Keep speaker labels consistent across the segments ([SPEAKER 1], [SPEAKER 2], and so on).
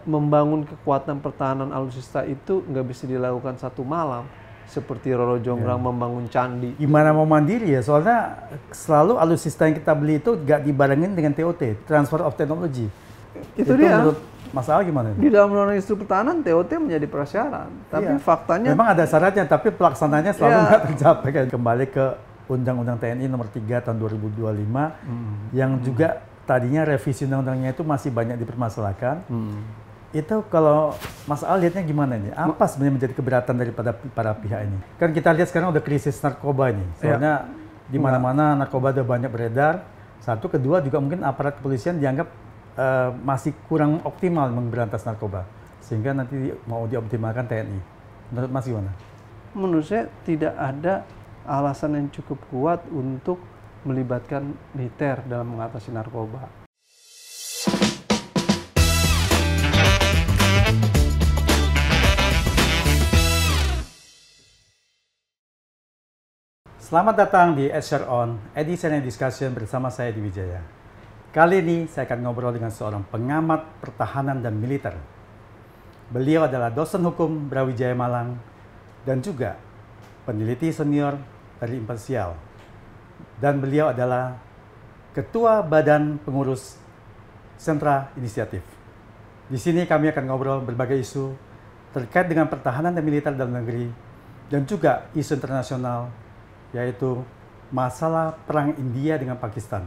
[SPEAKER 1] membangun kekuatan pertahanan alutsista itu nggak bisa dilakukan satu malam. Seperti Roro Jonggrang membangun candi.
[SPEAKER 2] Gimana mau mandiri ya? Soalnya selalu alutsista yang kita beli itu nggak dibarengin dengan TOT, Transfer of Technology.
[SPEAKER 1] Itu dia.
[SPEAKER 2] Menurut Mas Al gimana?
[SPEAKER 1] Di dalam Undang-Undang Industri Pertahanan, TOT menjadi prasyarat. Tapi faktanya...
[SPEAKER 2] Memang ada syaratnya, tapi pelaksananya selalu nggak tercapai. Kembali ke Undang-Undang TNI nomor 3 tahun 2025, yang juga tadinya revisi undang-undangnya itu masih banyak dipermasalahkan. Itu kalau Mas Al lihatnya gimana nih? Apa sebenarnya menjadi keberatan daripada para pihak ini? Kan kita lihat sekarang udah krisis narkoba ini. Soalnya di mana-mana narkoba udah banyak beredar. Satu, kedua juga mungkin aparat kepolisian dianggap masih kurang optimal memberantas narkoba. Sehingga nanti mau dioptimalkan TNI. Menurut Mas gimana?
[SPEAKER 1] Menurut saya tidak ada alasan yang cukup kuat untuk melibatkan militer dalam mengatasi narkoba.
[SPEAKER 2] Selamat datang di Share On, Edition and Discussion bersama saya Di Wijaya. Kali ini saya akan ngobrol dengan seorang pengamat pertahanan dan militer. Beliau adalah dosen hukum Brawijaya Malang dan juga peneliti senior dari Imparsial. Dan beliau adalah Ketua Badan Pengurus Sentra Inisiatif. Di sini kami akan ngobrol berbagai isu terkait dengan pertahanan dan militer dalam negeri dan juga isu internasional, yaitu masalah perang India dengan Pakistan.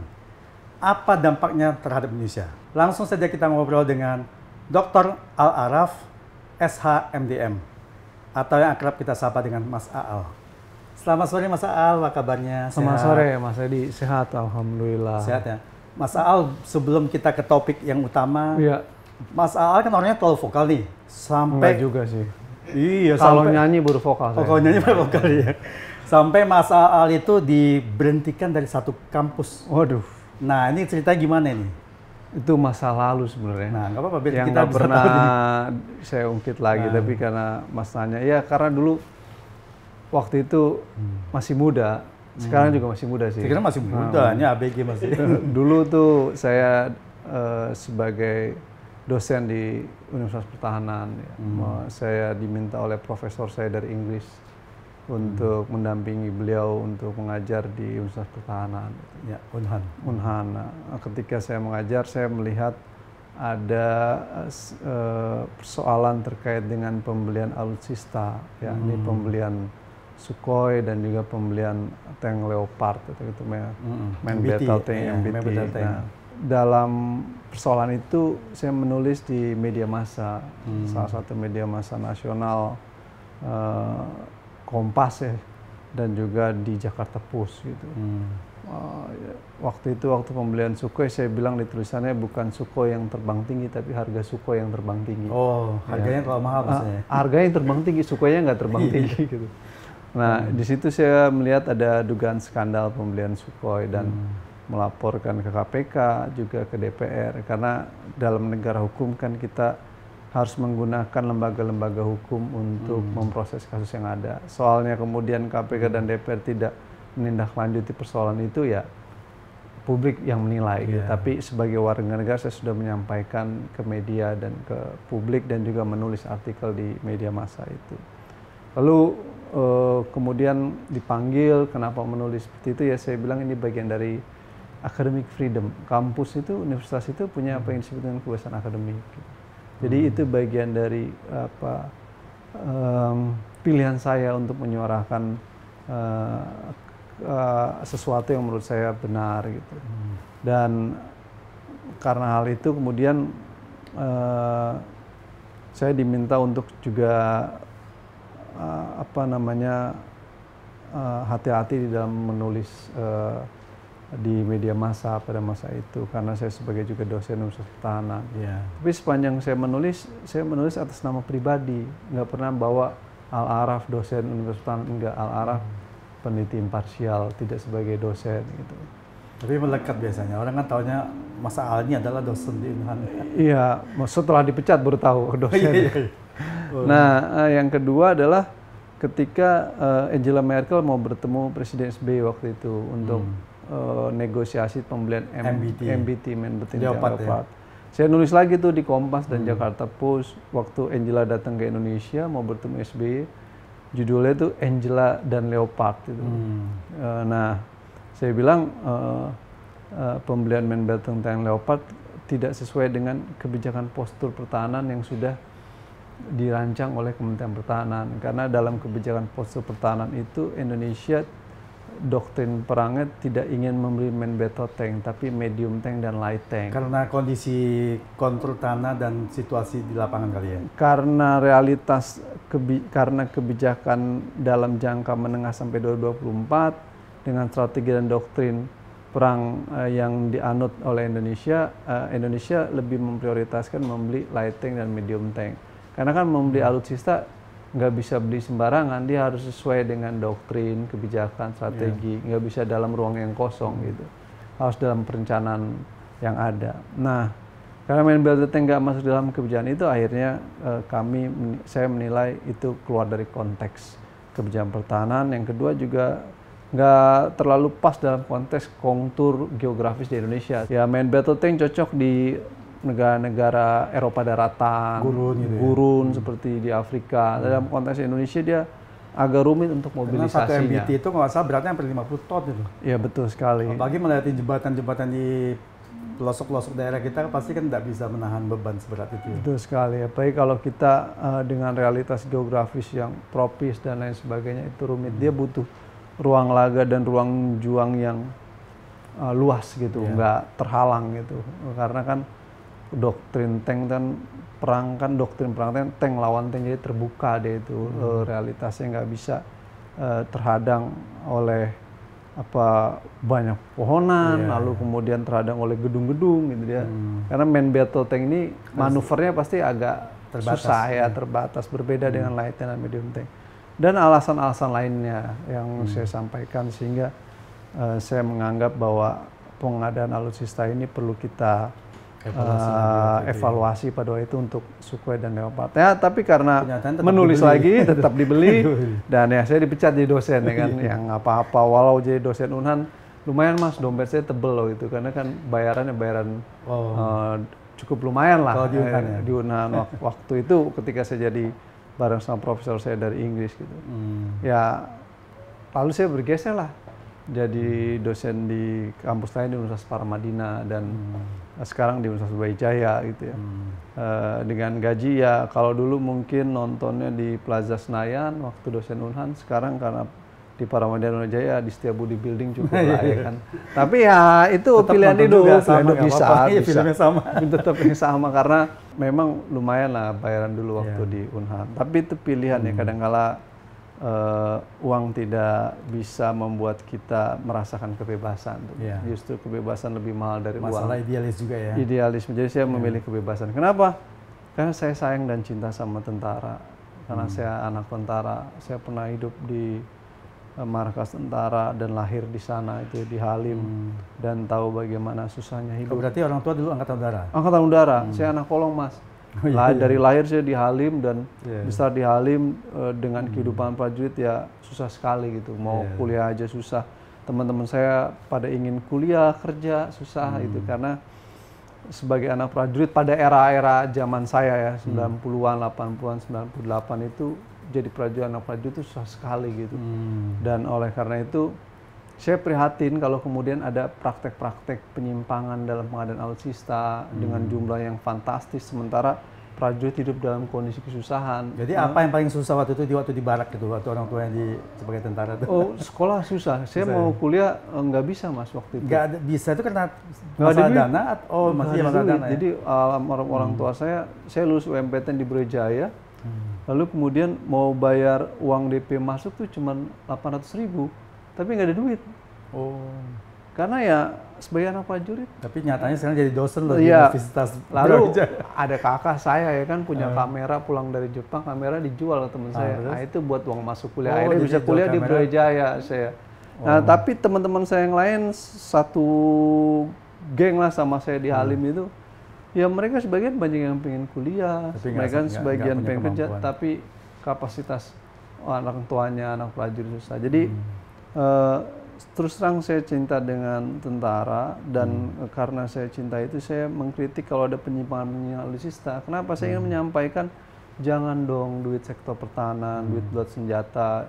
[SPEAKER 2] Apa dampaknya terhadap Indonesia? Langsung saja kita ngobrol dengan Dr. Al-Araf, SH.MDM, atau yang akrab kita sapa dengan Mas Aal. Selamat sore Mas Aal, apa kabarnya?
[SPEAKER 1] Selamat sore Mas Edi, sehat Alhamdulillah.
[SPEAKER 2] Sehat ya. Mas Aal, sebelum kita ke topik yang utama, Mas Aal kan orangnya terlalu vokal nih. Sampai
[SPEAKER 1] enggak juga sih.
[SPEAKER 2] Iya,
[SPEAKER 1] kalau nyanyi baru vokal.
[SPEAKER 2] Kalau nyanyi baru vokal ya. Sampai Mas Aal itu diberhentikan dari satu kampus.
[SPEAKER 1] Waduh.
[SPEAKER 2] Nah, ini cerita gimana nih?
[SPEAKER 1] Itu masa lalu sebenarnya.
[SPEAKER 2] Nah, nggak apa-apa.
[SPEAKER 1] Yang
[SPEAKER 2] kita
[SPEAKER 1] nggak pernah saya ungkit lagi. Tapi karena Mas tanya, ya karena dulu waktu itu masih muda. Sekarang juga masih muda sih.
[SPEAKER 2] Sekarang masih muda, hanya ABG masih.
[SPEAKER 1] Dulu tuh saya sebagai dosen di Universitas Pertahanan. Saya diminta oleh profesor saya dari Inggris untuk mendampingi beliau untuk mengajar di Universitas Pertahanan.
[SPEAKER 2] Ya, Unhan.
[SPEAKER 1] Nah, ketika saya mengajar, saya melihat ada persoalan terkait dengan pembelian alutsista, yakni pembelian Sukhoi dan juga pembelian tank Leopard, itu main battle tank MBT. Nah, dalam persoalan itu saya menulis di media massa, salah satu media massa nasional, Kompas ya, dan juga di Jakarta Post gitu. Waktu pembelian Sukhoi, saya bilang di tulisannya bukan Sukhoi yang terbang tinggi, tapi harga Sukhoi yang terbang tinggi.
[SPEAKER 2] Oh, harganya kalau mahal maksudnya.
[SPEAKER 1] Harganya yang terbang tinggi, Sukhoinya nggak terbang tinggi gitu. Nah, di situ saya melihat ada dugaan skandal pembelian Sukhoi dan melaporkan ke KPK, juga ke DPR, karena dalam negara hukum kan kita harus menggunakan lembaga-lembaga hukum untuk memproses kasus yang ada. Soalnya kemudian KPK dan DPR tidak menindaklanjuti persoalan itu, ya publik yang menilai. Gitu. Tapi sebagai warga negara saya sudah menyampaikan ke media dan ke publik dan juga menulis artikel di media massa itu. Lalu kemudian dipanggil, kenapa menulis seperti itu, ya saya bilang ini bagian dari academic freedom. Kampus itu, universitas itu punya apa yang disebut dengan kebebasan akademik. Gitu. Jadi itu bagian dari pilihan saya untuk menyuarakan sesuatu yang menurut saya benar gitu. Dan karena hal itu kemudian saya diminta untuk juga hati-hati di dalam menulis di media massa pada masa itu, karena saya sebagai juga dosen Universitas Pertahanan. Tapi sepanjang saya menulis atas nama pribadi, nggak pernah bawa Al-Araf dosen Universitas Pertahanan, enggak. Al-Araf peneliti imparsial, tidak sebagai dosen gitu.
[SPEAKER 2] Tapi melekat biasanya, orang kan taunya Mas Al ini adalah dosen di Unhan.
[SPEAKER 1] Iya, setelah dipecat baru tahu dosen. Nah, yang kedua adalah ketika Angela Merkel mau bertemu Presiden SBY waktu itu untuk negosiasi pembelian MBT, main battle tank Leopard. Saya nulis lagi tuh di Kompas dan Jakarta Post waktu Angela datang ke Indonesia mau bertemu SBY, judulnya tuh Angela dan Leopard itu. Nah, saya bilang pembelian main battle tank Leopard tidak sesuai dengan kebijakan postur pertahanan yang sudah dirancang oleh Kementerian Pertahanan, karena dalam kebijakan postur pertahanan itu Indonesia doktrin perangnya tidak ingin membeli main battle tank, tapi medium tank dan light tank.
[SPEAKER 2] Karena kondisi kontur tanah dan situasi di lapangan kali ya?
[SPEAKER 1] Karena realitas, karena kebijakan dalam jangka menengah sampai 2024 dengan strategi dan doktrin perang yang dianut oleh Indonesia, Indonesia lebih memprioritaskan membeli light tank dan medium tank. Karena kan membeli alutsista nggak bisa beli sembarangan, dia harus sesuai dengan doktrin, kebijakan, strategi, nggak bisa dalam ruang yang kosong gitu, harus dalam perencanaan yang ada. Nah, karena main battle tank nggak masuk dalam kebijakan itu, akhirnya saya menilai itu keluar dari konteks kebijakan pertahanan. Yang kedua juga nggak terlalu pas dalam konteks kontur geografis di Indonesia. Ya, main battle tank cocok di negara-negara Eropa daratan, gurun seperti di Afrika. Dalam konteks Indonesia dia agak rumit untuk mobilisasinya.
[SPEAKER 2] Karena 1 MBT itu nggak salah beratnya hampir 50 ton itu.
[SPEAKER 1] Iya, betul sekali.
[SPEAKER 2] Apalagi melewati jembatan-jembatan di pelosok-pelosok daerah kita pasti kan tidak bisa menahan beban seberat itu.
[SPEAKER 1] Betul sekali. Apalagi kalau kita dengan realitas geografis yang tropis dan lain sebagainya itu rumit. Dia butuh ruang laga dan ruang juang yang luas gitu, nggak terhalang gitu. Karena kan doktrin tank dan perang kan doktrin perang tank lawan tank, jadi terbuka deh itu. Realitasnya nggak bisa terhadang oleh banyak pohonan, lalu kemudian terhadang oleh gedung-gedung gitu dia. Karena main battle tank ini manuvernya pasti agak susah ya, terbatas, berbeda dengan light tank dan medium tank. Dan alasan-alasan lainnya yang saya sampaikan, sehingga saya menganggap bahwa pengadaan alutsista ini perlu kita evaluasi pada waktu itu untuk Sukhoi dan Leopard. Ya, tapi karena menulis lagi tetap dibeli dan ya saya dipecat jadi dosen ya kan, yang apa-apa walau jadi dosen Unhan lumayan Mas, dompet saya tebel loh itu, karena kan bayaran cukup lumayan lah di Unhan waktu itu ketika saya jadi bareng sama profesor saya dari Inggris gitu. Ya lalu saya bergeser lah jadi dosen di kampus lain di Universitas Paramadina dan sekarang di Universitas Brawijaya gitu ya. Dengan gaji ya kalau dulu mungkin nontonnya di Plaza Senayan waktu dosen Unhan, sekarang karena di Paramadina Brawijaya di Setiabudi Building cukup lah ya kan. Tapi ya itu tetap pilihan hidup, bisa.
[SPEAKER 2] Filmnya sama.
[SPEAKER 1] Tetap sama karena memang lumayan lah bayaran dulu waktu di Unhan. Tapi itu pilihan ya, kadang-kala uang tidak bisa membuat kita merasakan kebebasan. Justru kebebasan lebih mahal dari uang.
[SPEAKER 2] Masalah idealis juga ya.
[SPEAKER 1] Idealisme. Jadi saya memilih kebebasan. Kenapa? Karena saya sayang dan cinta sama tentara. Karena saya anak tentara. Saya pernah hidup di markas tentara dan lahir di sana itu di Halim dan tahu bagaimana susahnya hidup.
[SPEAKER 2] Berarti orang tua dulu angkatan udara?
[SPEAKER 1] Angkatan udara. Saya anak kolong Mas. Dari lahir saya di Halim dan besar di Halim dengan kehidupan prajurit ya susah sekali gitu. Mau kuliah aja susah. Teman-teman saya pada ingin kuliah, kerja susah itu karena sebagai anak prajurit pada era-era zaman saya ya 90-an, 80-an, 98 itu jadi anak prajurit itu susah sekali gitu. Dan oleh karena itu saya prihatin kalau kemudian ada praktek-praktek penyimpangan dalam pengadaan alutsista dengan jumlah yang fantastis, sementara prajurit hidup dalam kondisi kesusahan.
[SPEAKER 2] Jadi apa yang paling susah waktu itu waktu di barak gitu, waktu orang tuanya sebagai tentara itu?
[SPEAKER 1] Oh, sekolah susah. Saya mau kuliah nggak bisa Mas waktu itu.
[SPEAKER 2] Nggak bisa itu karena masalah dana? Oh, masih masalah dana ya?
[SPEAKER 1] Jadi orang tua saya lulus UMPTN di Brawijaya, lalu kemudian mau bayar uang DP masuk tuh cuma 800.000. Tapi nggak ada duit. Karena ya sebagai anak prajurit.
[SPEAKER 2] Tapi nyatanya sekarang jadi dosen loh di Universitas.
[SPEAKER 1] Lalu ada kakak saya ya kan punya kamera, pulang dari Jepang, kamera dijual ke teman saya. Nah itu buat uang masuk kuliah. Akhirnya bisa kuliah di Brawijaya saya. Nah tapi teman-teman saya yang lain satu geng lah sama saya di Halim itu. Ya mereka sebagian banyak yang pengen kuliah, mereka sebagian pengen kerja, tapi kapasitas anak tuanya, anak prajurit susah. Jadi terus terang saya cinta dengan tentara dan karena saya cinta itu saya mengkritik kalau ada penyimpangan alutsista. Kenapa? Saya ingin menyampaikan jangan dong duit sektor pertahanan, duit buat senjata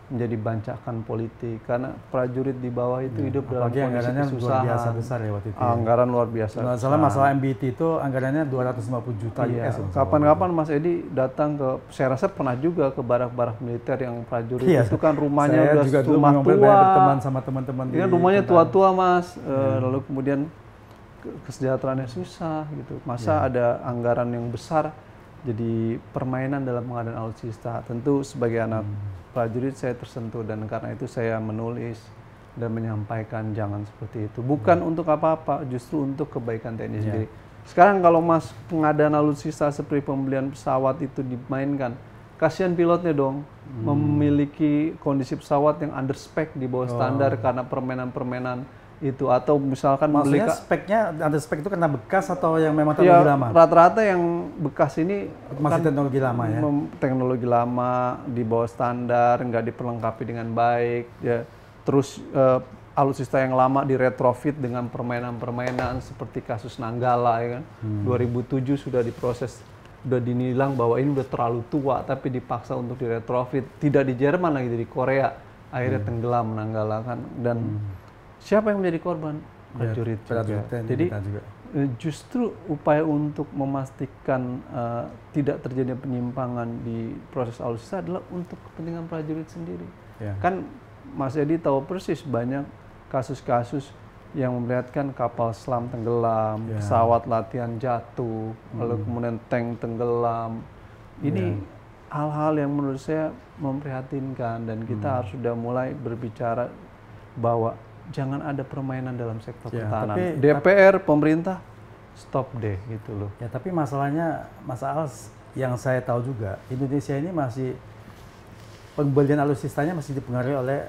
[SPEAKER 1] menjadi bancakan politik karena prajurit di bawah itu hidup dalam kondisi kesusahan.
[SPEAKER 2] Luar biasa besar ya waktu itu.
[SPEAKER 1] Anggaran luar biasa.
[SPEAKER 2] Masalah MBT itu anggarannya 250 juta US.
[SPEAKER 1] Kapan-kapan Mas Edi datang ke, saya rasa pernah juga ke barak-barak militer yang prajurit itu kan rumahnya udah rumah tua.
[SPEAKER 2] Berteman sama teman-teman.
[SPEAKER 1] Kan rumahnya tua-tua Mas, lalu kemudian kesejahteraannya susah gitu. Masa ada anggaran yang besar jadi permainan dalam pengadaan alutsista. Tentu sebagai anak prajurit saya tersentuh dan karena itu saya menulis dan menyampaikan jangan seperti itu. Bukan untuk apa-apa, justru untuk kebaikan TNI sendiri. Sekarang kalau Mas pengadaan alutsista seperti pembelian pesawat itu dimainkan, kasihan pilotnya dong memiliki kondisi pesawat yang under spec di bawah standar karena permainan-permainan itu, atau misalkan
[SPEAKER 2] maksudnya speknya under spec itu karena bekas atau yang memang teknologi lama?
[SPEAKER 1] Rata-rata yang bekas ini
[SPEAKER 2] masih kan teknologi lama ya?
[SPEAKER 1] Teknologi lama di bawah standar, nggak diperlengkapi dengan baik ya. Terus alutsista yang lama di retrofit dengan permainan-permainan seperti kasus Nanggala ya kan. 2007 sudah diproses, sudah dinilang bahwa ini udah terlalu tua tapi dipaksa untuk di retrofit, tidak di Jerman lagi, di Korea, akhirnya tenggelam Nanggala kan. Dan siapa yang menjadi korban? Prajurit juga. Jadi justru upaya untuk memastikan tidak terjadi penyimpangan di proses alutsista adalah untuk kepentingan prajurit sendiri. Kan Mas Edi tahu persis banyak kasus-kasus yang memperlihatkan kapal selam tenggelam, pesawat latihan jatuh, lalu kemudian tank tenggelam. Ini hal-hal yang menurut saya memprihatinkan dan kita harus sudah mulai berbicara bahwa jangan ada permainan dalam sektor pertahanan. DPR, pemerintah, stop deh gitu loh.
[SPEAKER 2] Ya tapi masalahnya, Mas Als, yang saya tahu juga, Indonesia ini masih pembelian alutsistanya masih dipengaruhi oleh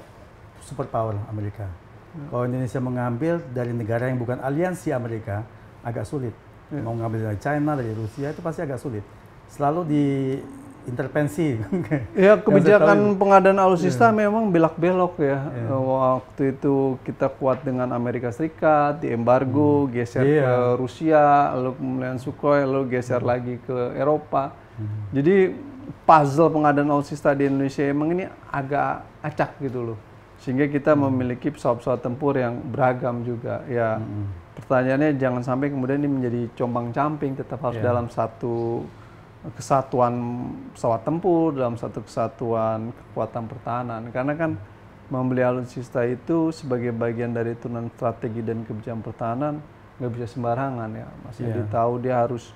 [SPEAKER 2] superpower Amerika. Kalau Indonesia mengambil dari negara yang bukan aliansi Amerika, agak sulit. Mau ngambil dari China, dari Rusia, itu pasti agak sulit. Selalu diintervensi.
[SPEAKER 1] Ya, kebijakan pengadaan alutsista memang belak-belok ya. Waktu itu kita kuat dengan Amerika Serikat, di embargo, geser ke Rusia, lalu kemudian Sukhoi, lalu geser lagi ke Eropa. Jadi puzzle pengadaan alutsista di Indonesia emang ini agak acak gitu loh. Sehingga kita memiliki pesawat-pesawat tempur yang beragam juga. Ya, pertanyaannya jangan sampai kemudian ini menjadi compang-camping, tetap harus dalam satu kesatuan pesawat tempur, dalam satu kesatuan kekuatan pertahanan. Karena kan membeli alutsista itu sebagai bagian dari turunan strategi dan kebijakan pertahanan nggak bisa sembarangan ya. Masih tahu dia harus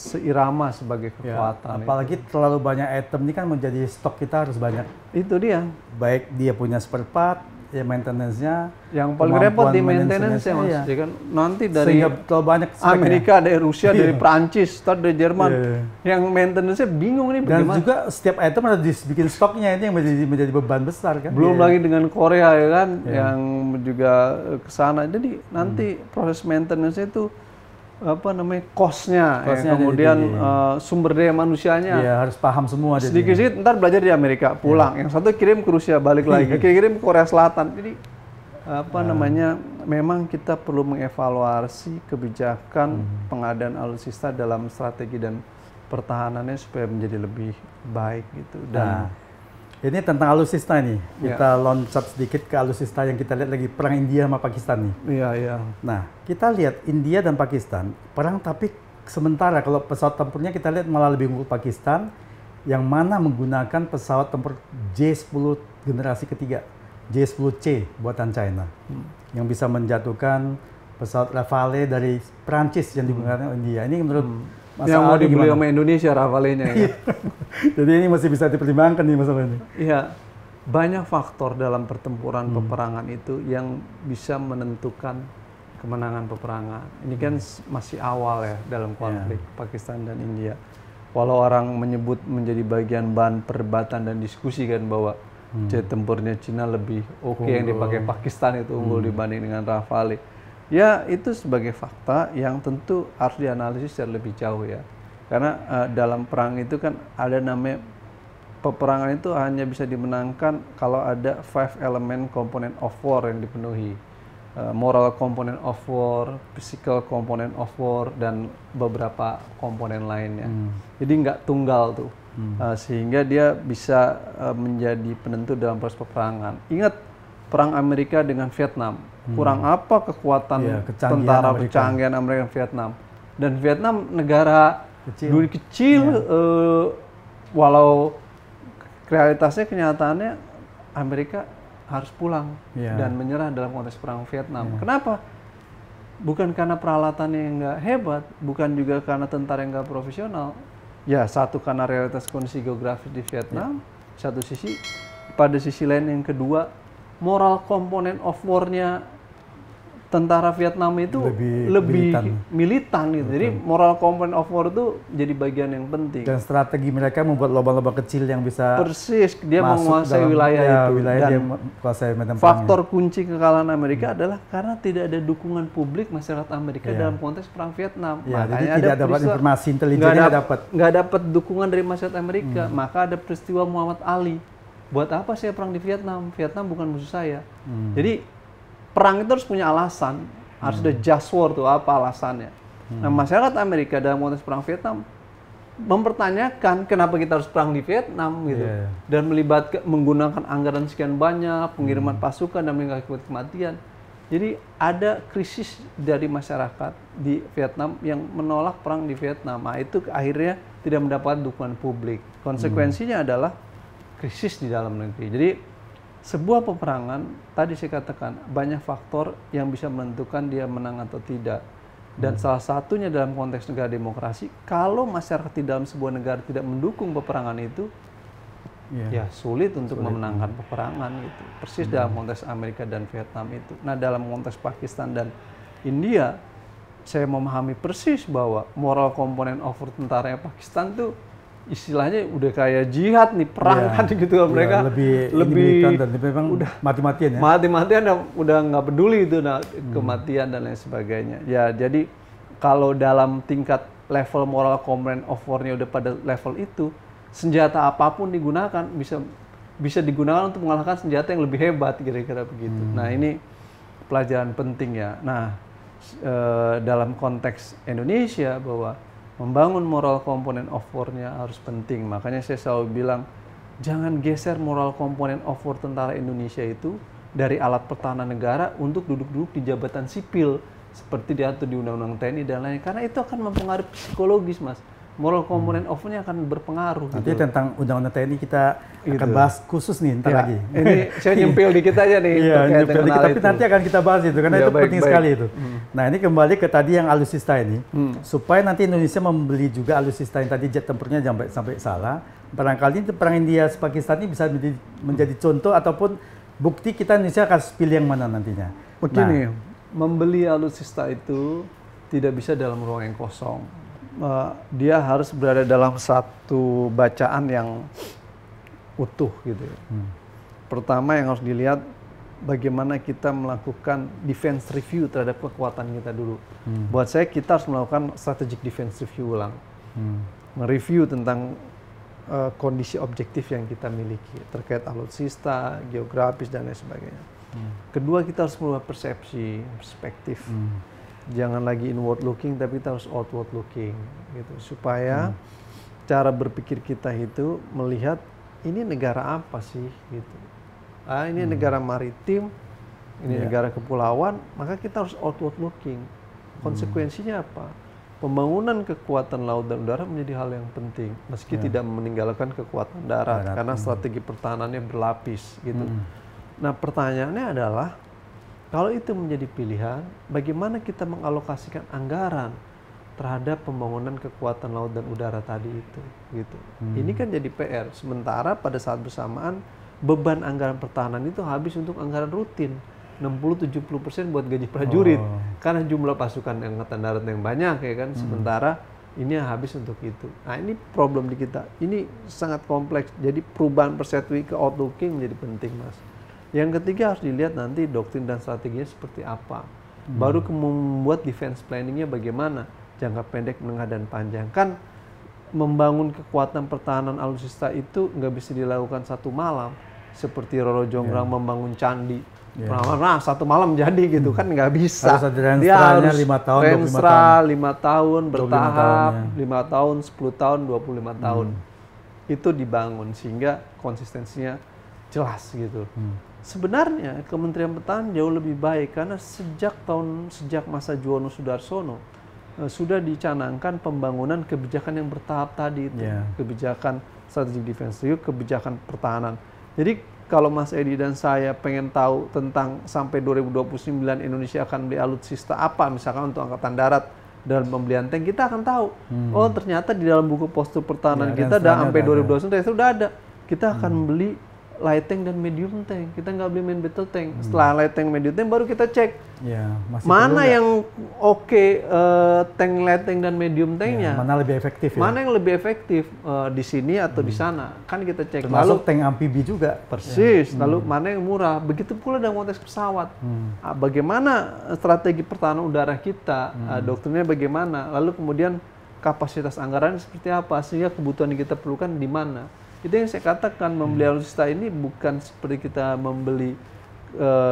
[SPEAKER 1] seirama sebagai kekuatan.
[SPEAKER 2] Apalagi terlalu banyak item ini kan menjadi stok kita harus banyak.
[SPEAKER 1] Itu dia.
[SPEAKER 2] Baik dia punya spare part, ya maintenance-nya.
[SPEAKER 1] Yang paling repot di maintenance-nya Mas. Ya kan nanti dari
[SPEAKER 2] banyak
[SPEAKER 1] Amerika, dari Rusia, dari Prancis, dari Jerman. Yang maintenance-nya bingung nih bagaimana.
[SPEAKER 2] Dan juga setiap item harus dibikin stoknya, ini yang menjadi beban besar kan.
[SPEAKER 1] Belum lagi dengan Korea ya kan, yang juga ke sana. Jadi nanti proses maintenance-nya itu cost-nya ya, kemudian sumber daya manusianya
[SPEAKER 2] harus paham semua.
[SPEAKER 1] Sedikit-sedikit ntar belajar di Amerika pulang, yang satu kirim ke Rusia balik lagi, kirim ke Korea Selatan. Jadi memang kita perlu mengevaluasi kebijakan pengadaan alutsista dalam strategi dan pertahanannya supaya menjadi lebih baik gitu. Dan
[SPEAKER 2] ini tentang alutsista nih, kita loncat sedikit ke alutsista yang kita lihat lagi perang India sama Pakistan nih.
[SPEAKER 1] Iya.
[SPEAKER 2] Nah, kita lihat India dan Pakistan perang, tapi sementara kalau pesawat tempurnya kita lihat malah lebih unggul Pakistan, yang mana menggunakan pesawat tempur J-10 generasi ketiga, J-10C buatan China, yang bisa menjatuhkan pesawat Rafale dari Prancis yang digunakan India. Ini menurut
[SPEAKER 1] yang mau dibeli sama Indonesia Rafale-nya ya.
[SPEAKER 2] Jadi ini masih bisa dipertimbangkan nih masalah ini.
[SPEAKER 1] Iya, banyak faktor dalam pertempuran peperangan itu yang bisa menentukan kemenangan peperangan. Ini kan masih awal ya dalam konflik Pakistan dan India. Walau orang menyebut menjadi bagian bahan perdebatan dan diskusi kan bahwa jet tempurnya Cina lebih yang dipakai Pakistan itu unggul dibanding dengan Rafale. Ya, itu sebagai fakta yang tentu harus dianalisis secara lebih jauh ya. Karena dalam perang itu kan ada namanya peperangan itu hanya bisa dimenangkan kalau ada 5 element component of war yang dipenuhi. Moral component of war, physical component of war, dan beberapa komponen lainnya. Jadi nggak tunggal tuh, sehingga dia bisa menjadi penentu dalam proses peperangan. Ingat perang Amerika dengan Vietnam, kurang apa kekuatan tentara kecanggihan Amerika dan Vietnam. Dan Vietnam negara kecil, walau realitasnya kenyataannya Amerika harus pulang dan menyerah dalam konteks perang Vietnam. Kenapa? Bukan karena peralatannya yang nggak hebat, bukan juga karena tentara yang nggak profesional. Ya, satu karena realitas kondisi geografis di Vietnam, satu sisi. Pada sisi lain yang kedua, moral komponen of war-nya tentara Vietnam itu lebih militan gitu. Jadi moral component of war itu jadi bagian yang penting. Dan
[SPEAKER 2] strategi mereka membuat lubang-lubang kecil yang bisa
[SPEAKER 1] persis dia menguasai wilayah itu.
[SPEAKER 2] Wilayah
[SPEAKER 1] dan
[SPEAKER 2] dia menguasai
[SPEAKER 1] faktor kunci kekalahan Amerika adalah karena tidak ada dukungan publik masyarakat Amerika dalam konteks perang Vietnam.
[SPEAKER 2] Makanya jadi tidak dapat informasi intelijennya,
[SPEAKER 1] nggak dapat dukungan dari masyarakat Amerika. Maka ada peristiwa Muhammad Ali. Buat apa saya perang di Vietnam? Vietnam bukan musuh saya. Jadi perang itu harus punya alasan, harus ada just war tuh, apa alasannya. Nah, masyarakat Amerika dalam konteks perang Vietnam mempertanyakan kenapa kita harus perang di Vietnam gitu, dan menggunakan anggaran sekian banyak, pengiriman pasukan dan mengakibatkan kematian. Jadi ada krisis dari masyarakat di Vietnam yang menolak perang di Vietnam. Nah, itu akhirnya tidak mendapat dukungan publik. Konsekuensinya adalah krisis di dalam negeri. Jadi sebuah peperangan, tadi saya katakan, banyak faktor yang bisa menentukan dia menang atau tidak. Dan salah satunya dalam konteks negara demokrasi, kalau masyarakat di dalam sebuah negara tidak mendukung peperangan itu, ya sulit untuk memenangkan peperangan itu. Persis dalam konteks Amerika dan Vietnam itu. Nah, dalam konteks Pakistan dan India, saya memahami persis bahwa moral komponen over tentaranya Pakistan tuh istilahnya udah kayak jihad nih, perang kan gitu. Mereka lebih
[SPEAKER 2] dan memang udah mati-matian ya.
[SPEAKER 1] Mati-matian udah nggak peduli itu kematian dan lain sebagainya. Ya, jadi kalau dalam tingkat level moral component of war-nya udah pada level itu, senjata apapun digunakan bisa digunakan untuk mengalahkan senjata yang lebih hebat, kira-kira begitu. Nah, ini pelajaran penting ya. Nah, dalam konteks Indonesia bahwa membangun moral komponen of war-nya harus penting. Makanya saya selalu bilang, jangan geser moral komponen of war tentara Indonesia itu dari alat pertahanan negara untuk duduk-duduk di jabatan sipil seperti diatur di Undang-Undang TNI dan lain-lain. Karena itu akan mempengaruhi psikologis, Mas. Moral komponen of war-nya akan berpengaruh.
[SPEAKER 2] Nanti gitu. Tentang Undang-Undang TNI kita akan bahas khusus nih ntar lagi.
[SPEAKER 1] Ini saya nyempil dikit aja nih.
[SPEAKER 2] Tapi nanti akan kita bahas itu karena itu penting sekali itu. Nah, ini kembali ke tadi yang alutsista ini, supaya nanti Indonesia membeli juga alutsista yang tadi jet tempurnya sampai salah. Barangkali perang India Pakistan ini bisa menjadi contoh ataupun bukti kita Indonesia akan pilih yang mana nantinya.
[SPEAKER 1] Begini, membeli alutsista itu tidak bisa dalam ruang yang kosong. Dia harus berada dalam satu bacaan yang utuh gitu. Pertama yang harus dilihat bagaimana kita melakukan defense review terhadap kekuatan kita dulu. Buat saya kita harus melakukan strategic defense review ulang, mereview tentang kondisi objektif yang kita miliki terkait alutsista, geografis dan lain sebagainya. Kedua, kita harus merubah persepsi, perspektif. Jangan lagi inward looking, tapi kita harus outward looking, gitu. Supaya cara berpikir kita itu melihat ini negara apa sih, gitu. Ini negara maritim, ini negara kepulauan, maka kita harus outward looking. Konsekuensinya apa? Pembangunan kekuatan laut dan udara menjadi hal yang penting, meski tidak meninggalkan kekuatan darat, karena strategi pertahanannya berlapis, gitu. Nah, pertanyaannya adalah, kalau itu menjadi pilihan, bagaimana kita mengalokasikan anggaran terhadap pembangunan kekuatan laut dan udara tadi itu, gitu. Ini kan jadi PR. Sementara pada saat bersamaan beban anggaran pertahanan itu habis untuk anggaran rutin, 60-70% buat gaji prajurit, karena jumlah pasukan angkatan darat yang banyak ya kan. Sementara ini habis untuk itu. Nah, ini problem di kita. Ini sangat kompleks. Jadi perubahan persepsi ke outlooking menjadi penting, Mas. Yang ketiga harus dilihat nanti doktrin dan strateginya seperti apa. Baru membuat defense planningnya bagaimana, jangka pendek, menengah dan panjang. Kan membangun kekuatan pertahanan alutsista itu nggak bisa dilakukan satu malam. Seperti Roro Jonggrang membangun candi. Nah, satu malam jadi gitu kan nggak bisa.
[SPEAKER 2] Harus ada dia harus 5 tahun,
[SPEAKER 1] 5 tahun bertahap, 5 tahun, 10 tahun, 25 tahun. Itu dibangun sehingga konsistensinya jelas gitu. Sebenarnya Kementerian Pertahanan jauh lebih baik karena sejak masa Juwono Sudarsono sudah dicanangkan pembangunan kebijakan yang bertahap tadi itu. Kebijakan strategic defense review, kebijakan pertahanan. Jadi kalau Mas Edi dan saya pengen tahu tentang sampai 2029 Indonesia akan beli alutsista apa, misalkan untuk Angkatan Darat dalam pembelian tank, kita akan tahu. Oh ternyata di dalam buku postur pertahanan kita sampai 2029 itu sudah ada. Kita akan beli light tank dan medium tank. Kita nggak beli main battle tank. Setelah light tank, medium tank baru kita cek mana yang tank, light tank dan medium tanknya.
[SPEAKER 2] Mana lebih efektif?
[SPEAKER 1] Mana yang lebih efektif di sini atau di sana? Kan kita cek.
[SPEAKER 2] Termasuk tank amfibi juga.
[SPEAKER 1] Persis. Lalu mana yang murah? Begitu pula dalam konteks pesawat. Bagaimana strategi pertahanan udara kita? Doktrinnya bagaimana? Lalu kemudian kapasitas anggaran seperti apa? Sehingga kebutuhan yang kita perlukan di mana? Itu yang saya katakan, membeli alutsista ini bukan seperti kita membeli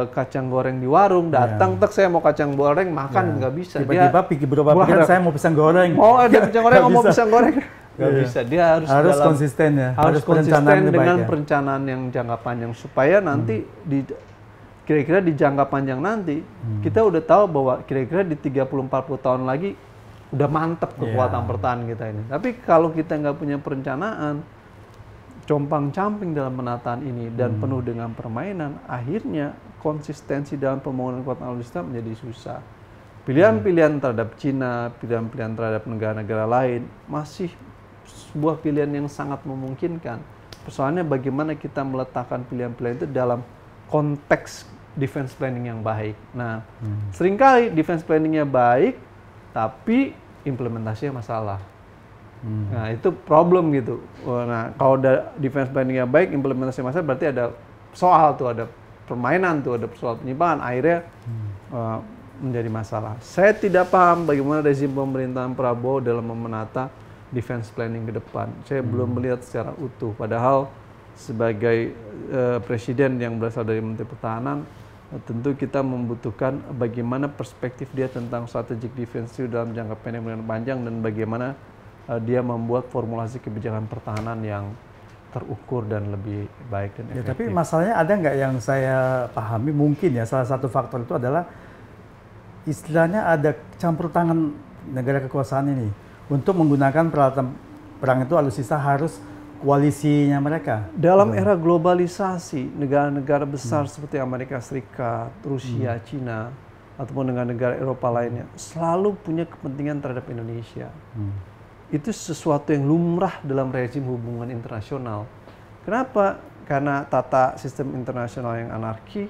[SPEAKER 1] kacang goreng di warung, datang saya mau kacang goreng, makan nggak bisa.
[SPEAKER 2] Tiba-tiba pikiran saya mau pisang goreng.
[SPEAKER 1] Mau ada pisang goreng, mau pisang goreng. Nggak bisa, dia harus
[SPEAKER 2] konsisten ya.
[SPEAKER 1] Harus konsisten dengan perencanaan yang jangka panjang supaya nanti kira-kira di jangka panjang nanti kita udah tahu bahwa kira-kira di 30-40 tahun lagi udah mantep kekuatan pertahanan kita ini. Tapi kalau kita nggak punya perencanaan, compang-camping dalam penataan ini dan penuh dengan permainan, akhirnya konsistensi dalam pembangunan kekuatan alutsista menjadi susah. Pilihan-pilihan terhadap Cina, pilihan-pilihan terhadap negara-negara lain masih sebuah pilihan yang sangat memungkinkan. Persoalannya bagaimana kita meletakkan pilihan-pilihan itu dalam konteks defense planning yang baik. Nah, seringkali defense planningnya baik, tapi implementasinya masalah. Nah itu problem gitu. Nah kalau defense planningnya baik, implementasi masalah berarti ada soal tuh, ada permainan tuh, ada soal penyimpangan, akhirnya menjadi masalah. Saya tidak paham bagaimana rezim pemerintahan Prabowo dalam menata defense planning ke depan. Saya belum melihat secara utuh. Padahal sebagai presiden yang berasal dari Menteri Pertahanan, tentu kita membutuhkan bagaimana perspektif dia tentang strategic defense dalam jangka pendek dan panjang, dan bagaimana dia membuat formulasi kebijakan pertahanan yang terukur dan lebih baik dan efektif.
[SPEAKER 2] Tapi masalahnya ada nggak yang saya pahami, mungkin ya salah satu faktor itu adalah istilahnya ada campur tangan negara kekuasaan ini untuk menggunakan peralatan perang itu alutsista harus koalisinya mereka.
[SPEAKER 1] Dalam era globalisasi, negara-negara besar seperti Amerika Serikat, Rusia, Cina, ataupun dengan negara Eropa lainnya selalu punya kepentingan terhadap Indonesia. Itu sesuatu yang lumrah dalam rezim hubungan internasional. Kenapa? Karena tata sistem internasional yang anarki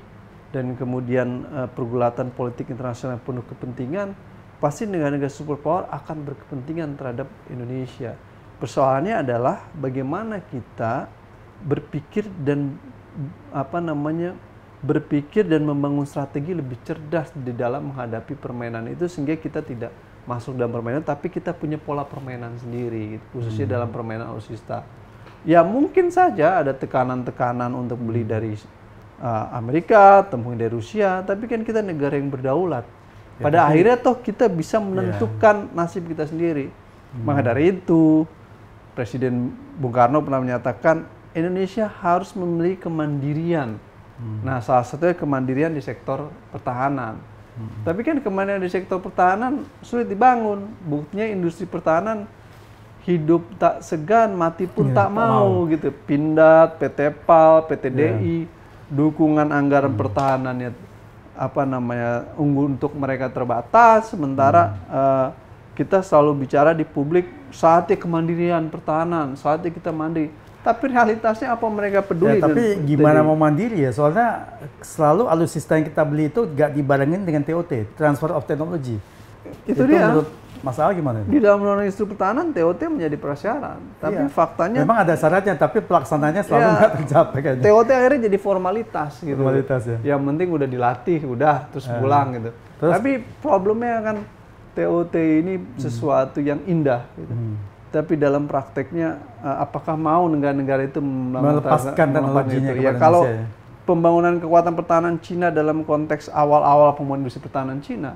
[SPEAKER 1] dan kemudian pergulatan politik internasional yang penuh kepentingan, pasti negara-negara superpower akan berkepentingan terhadap Indonesia. Persoalannya adalah bagaimana kita berpikir dan berpikir dan membangun strategi lebih cerdas di dalam menghadapi permainan itu, sehingga kita tidak masuk dalam permainan, tapi kita punya pola permainan sendiri, gitu, khususnya dalam permainan alutsista. Ya mungkin saja ada tekanan-tekanan untuk beli dari Amerika, temui dari Rusia, tapi kan kita negara yang berdaulat. Pada akhirnya toh kita bisa menentukan nasib kita sendiri. Maka dari itu, Presiden Bung Karno pernah menyatakan Indonesia harus memiliki kemandirian. Nah, salah satunya kemandirian di sektor pertahanan. Tapi kan kemandirian di sektor pertahanan sulit dibangun. Buktinya industri pertahanan hidup tak segan, mati pun tak mau gitu. Pindad, PT PAL, PT DI, dukungan anggaran pertahanannya unggul untuk mereka terbatas, sementara kita selalu bicara di publik saatnya kemandirian pertahanan, saatnya kita mandiri. Tapi realitasnya apa mereka peduli?
[SPEAKER 2] Ya, tapi gimana mau mandiri ya? Soalnya selalu alutsista yang kita beli itu gak dibarengin dengan TOT, Transfer of Technology.
[SPEAKER 1] Itu dia.
[SPEAKER 2] Menurut masalah gimana?
[SPEAKER 1] Di dalam undang-undang industri pertahanan TOT menjadi prasyarat. Tapi faktanya
[SPEAKER 2] memang ada syaratnya, tapi pelaksananya selalu nggak tercapai kayaknya.
[SPEAKER 1] TOT akhirnya jadi formalitas gitu.
[SPEAKER 2] Formalitas ya.
[SPEAKER 1] Yang penting udah dilatih, udah terus pulang gitu. Terus, tapi problemnya kan TOT ini sesuatu yang indah gitu. tapi dalam prakteknya apakah mau negara-negara itu
[SPEAKER 2] melepaskan teknologinya
[SPEAKER 1] itu? Ya, kalau pembangunan kekuatan pertahanan Cina dalam konteks awal-awal pembangunan industri pertahanan Cina,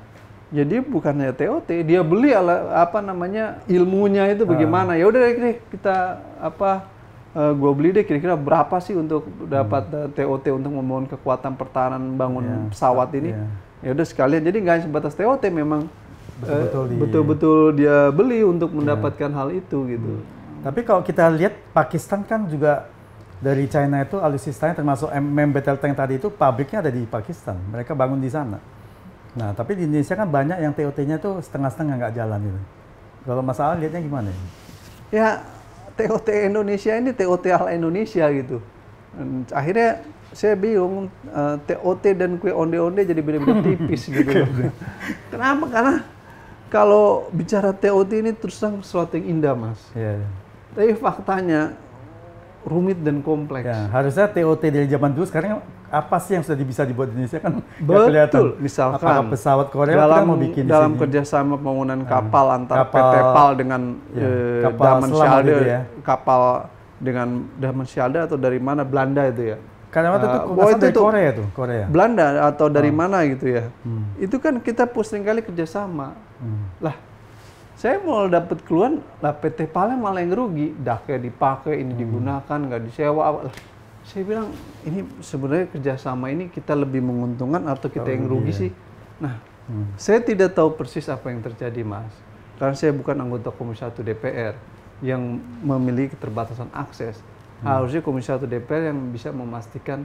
[SPEAKER 1] jadi bukannya TOT, dia beli ilmunya itu bagaimana? Ya udah deh kita gue beli deh kira-kira berapa sih untuk dapat TOT untuk membangun kekuatan pertahanan bangun pesawat ini? Ya udah sekalian, jadi nggak sebatas TOT, memang betul-betul dia beli untuk mendapatkan hal itu gitu.
[SPEAKER 2] Tapi kalau kita lihat Pakistan kan juga dari China itu alutsistanya termasuk battle tank tadi itu pabriknya ada di Pakistan, mereka bangun di sana. Nah, tapi di Indonesia kan banyak yang TOT-nya tuh setengah-setengah nggak jalan gitu. Kalau masalah lihatnya gimana?
[SPEAKER 1] Ya, TOT Indonesia ini TOT ala Indonesia gitu. Akhirnya saya bingung, TOT dan kue onde-onde jadi beda-beda tipis gitu. Kenapa? Karena kalau bicara TOT ini terus terang sesuatu yang indah, Mas. Tapi faktanya rumit dan kompleks.
[SPEAKER 2] Ya, harusnya TOT dari zaman dulu sekarang apa sih yang sudah bisa dibuat di Indonesia kan?
[SPEAKER 1] Betul. Misalkan
[SPEAKER 2] apakah pesawat Korea kita mau bikin
[SPEAKER 1] dalam kerjasama pembangunan kapal antara PT PAL dengan Damen kapal dengan Damen Schelde atau dari mana, Belanda itu ya?
[SPEAKER 2] Karena waktu itu dari Korea.
[SPEAKER 1] Belanda atau dari mana gitu ya? Itu kan kita sering kali kerjasama. Lah, saya mau dapat keluhan, lah PT PAL malah yang rugi. Daknya dipakai, ini digunakan, nggak disewa. Saya bilang, ini sebenarnya kerjasama ini kita lebih menguntungkan atau kita yang rugi sih? Nah, saya tidak tahu persis apa yang terjadi, Mas. Karena saya bukan anggota Komisi 1 DPR yang memiliki keterbatasan akses. Harusnya Komisi 1 DPR yang bisa memastikan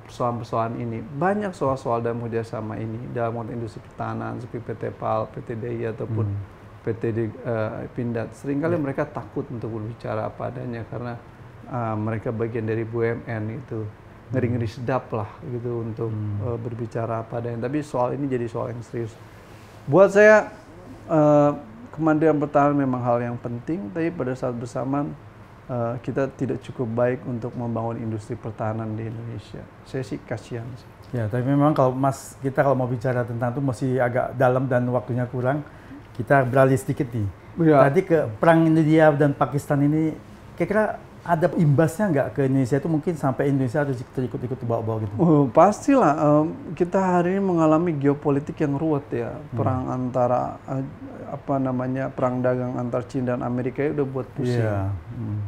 [SPEAKER 1] persoalan-persoalan ini. Banyak soal-soal dalam kerjasama ini, dalam konteks industri pertahanan seperti PT PAL, PT DI ataupun PT Pindad. Seringkali mereka takut untuk berbicara apa adanya karena mereka bagian dari BUMN itu, ngeri-ngeri sedap lah gitu untuk berbicara apa adanya. Tapi soal ini jadi soal yang serius. Buat saya kemandirian pertahanan memang hal yang penting, tapi pada saat bersamaan kita tidak cukup baik untuk membangun industri pertahanan di Indonesia. Saya sih kasihan sih.
[SPEAKER 2] Ya, tapi memang kalau kita kalau mau bicara tentang itu masih agak dalam dan waktunya kurang. Kita beralih sedikit nih. Tadi ke perang India dan Pakistan ini, kira-kira ada imbasnya nggak ke Indonesia itu, mungkin sampai Indonesia harus ikut-ikut dibawa-bawa gitu?
[SPEAKER 1] Pastilah, kita hari ini mengalami geopolitik yang ruwet ya. Perang antara perang dagang antar China dan Amerika itu udah buat pusing.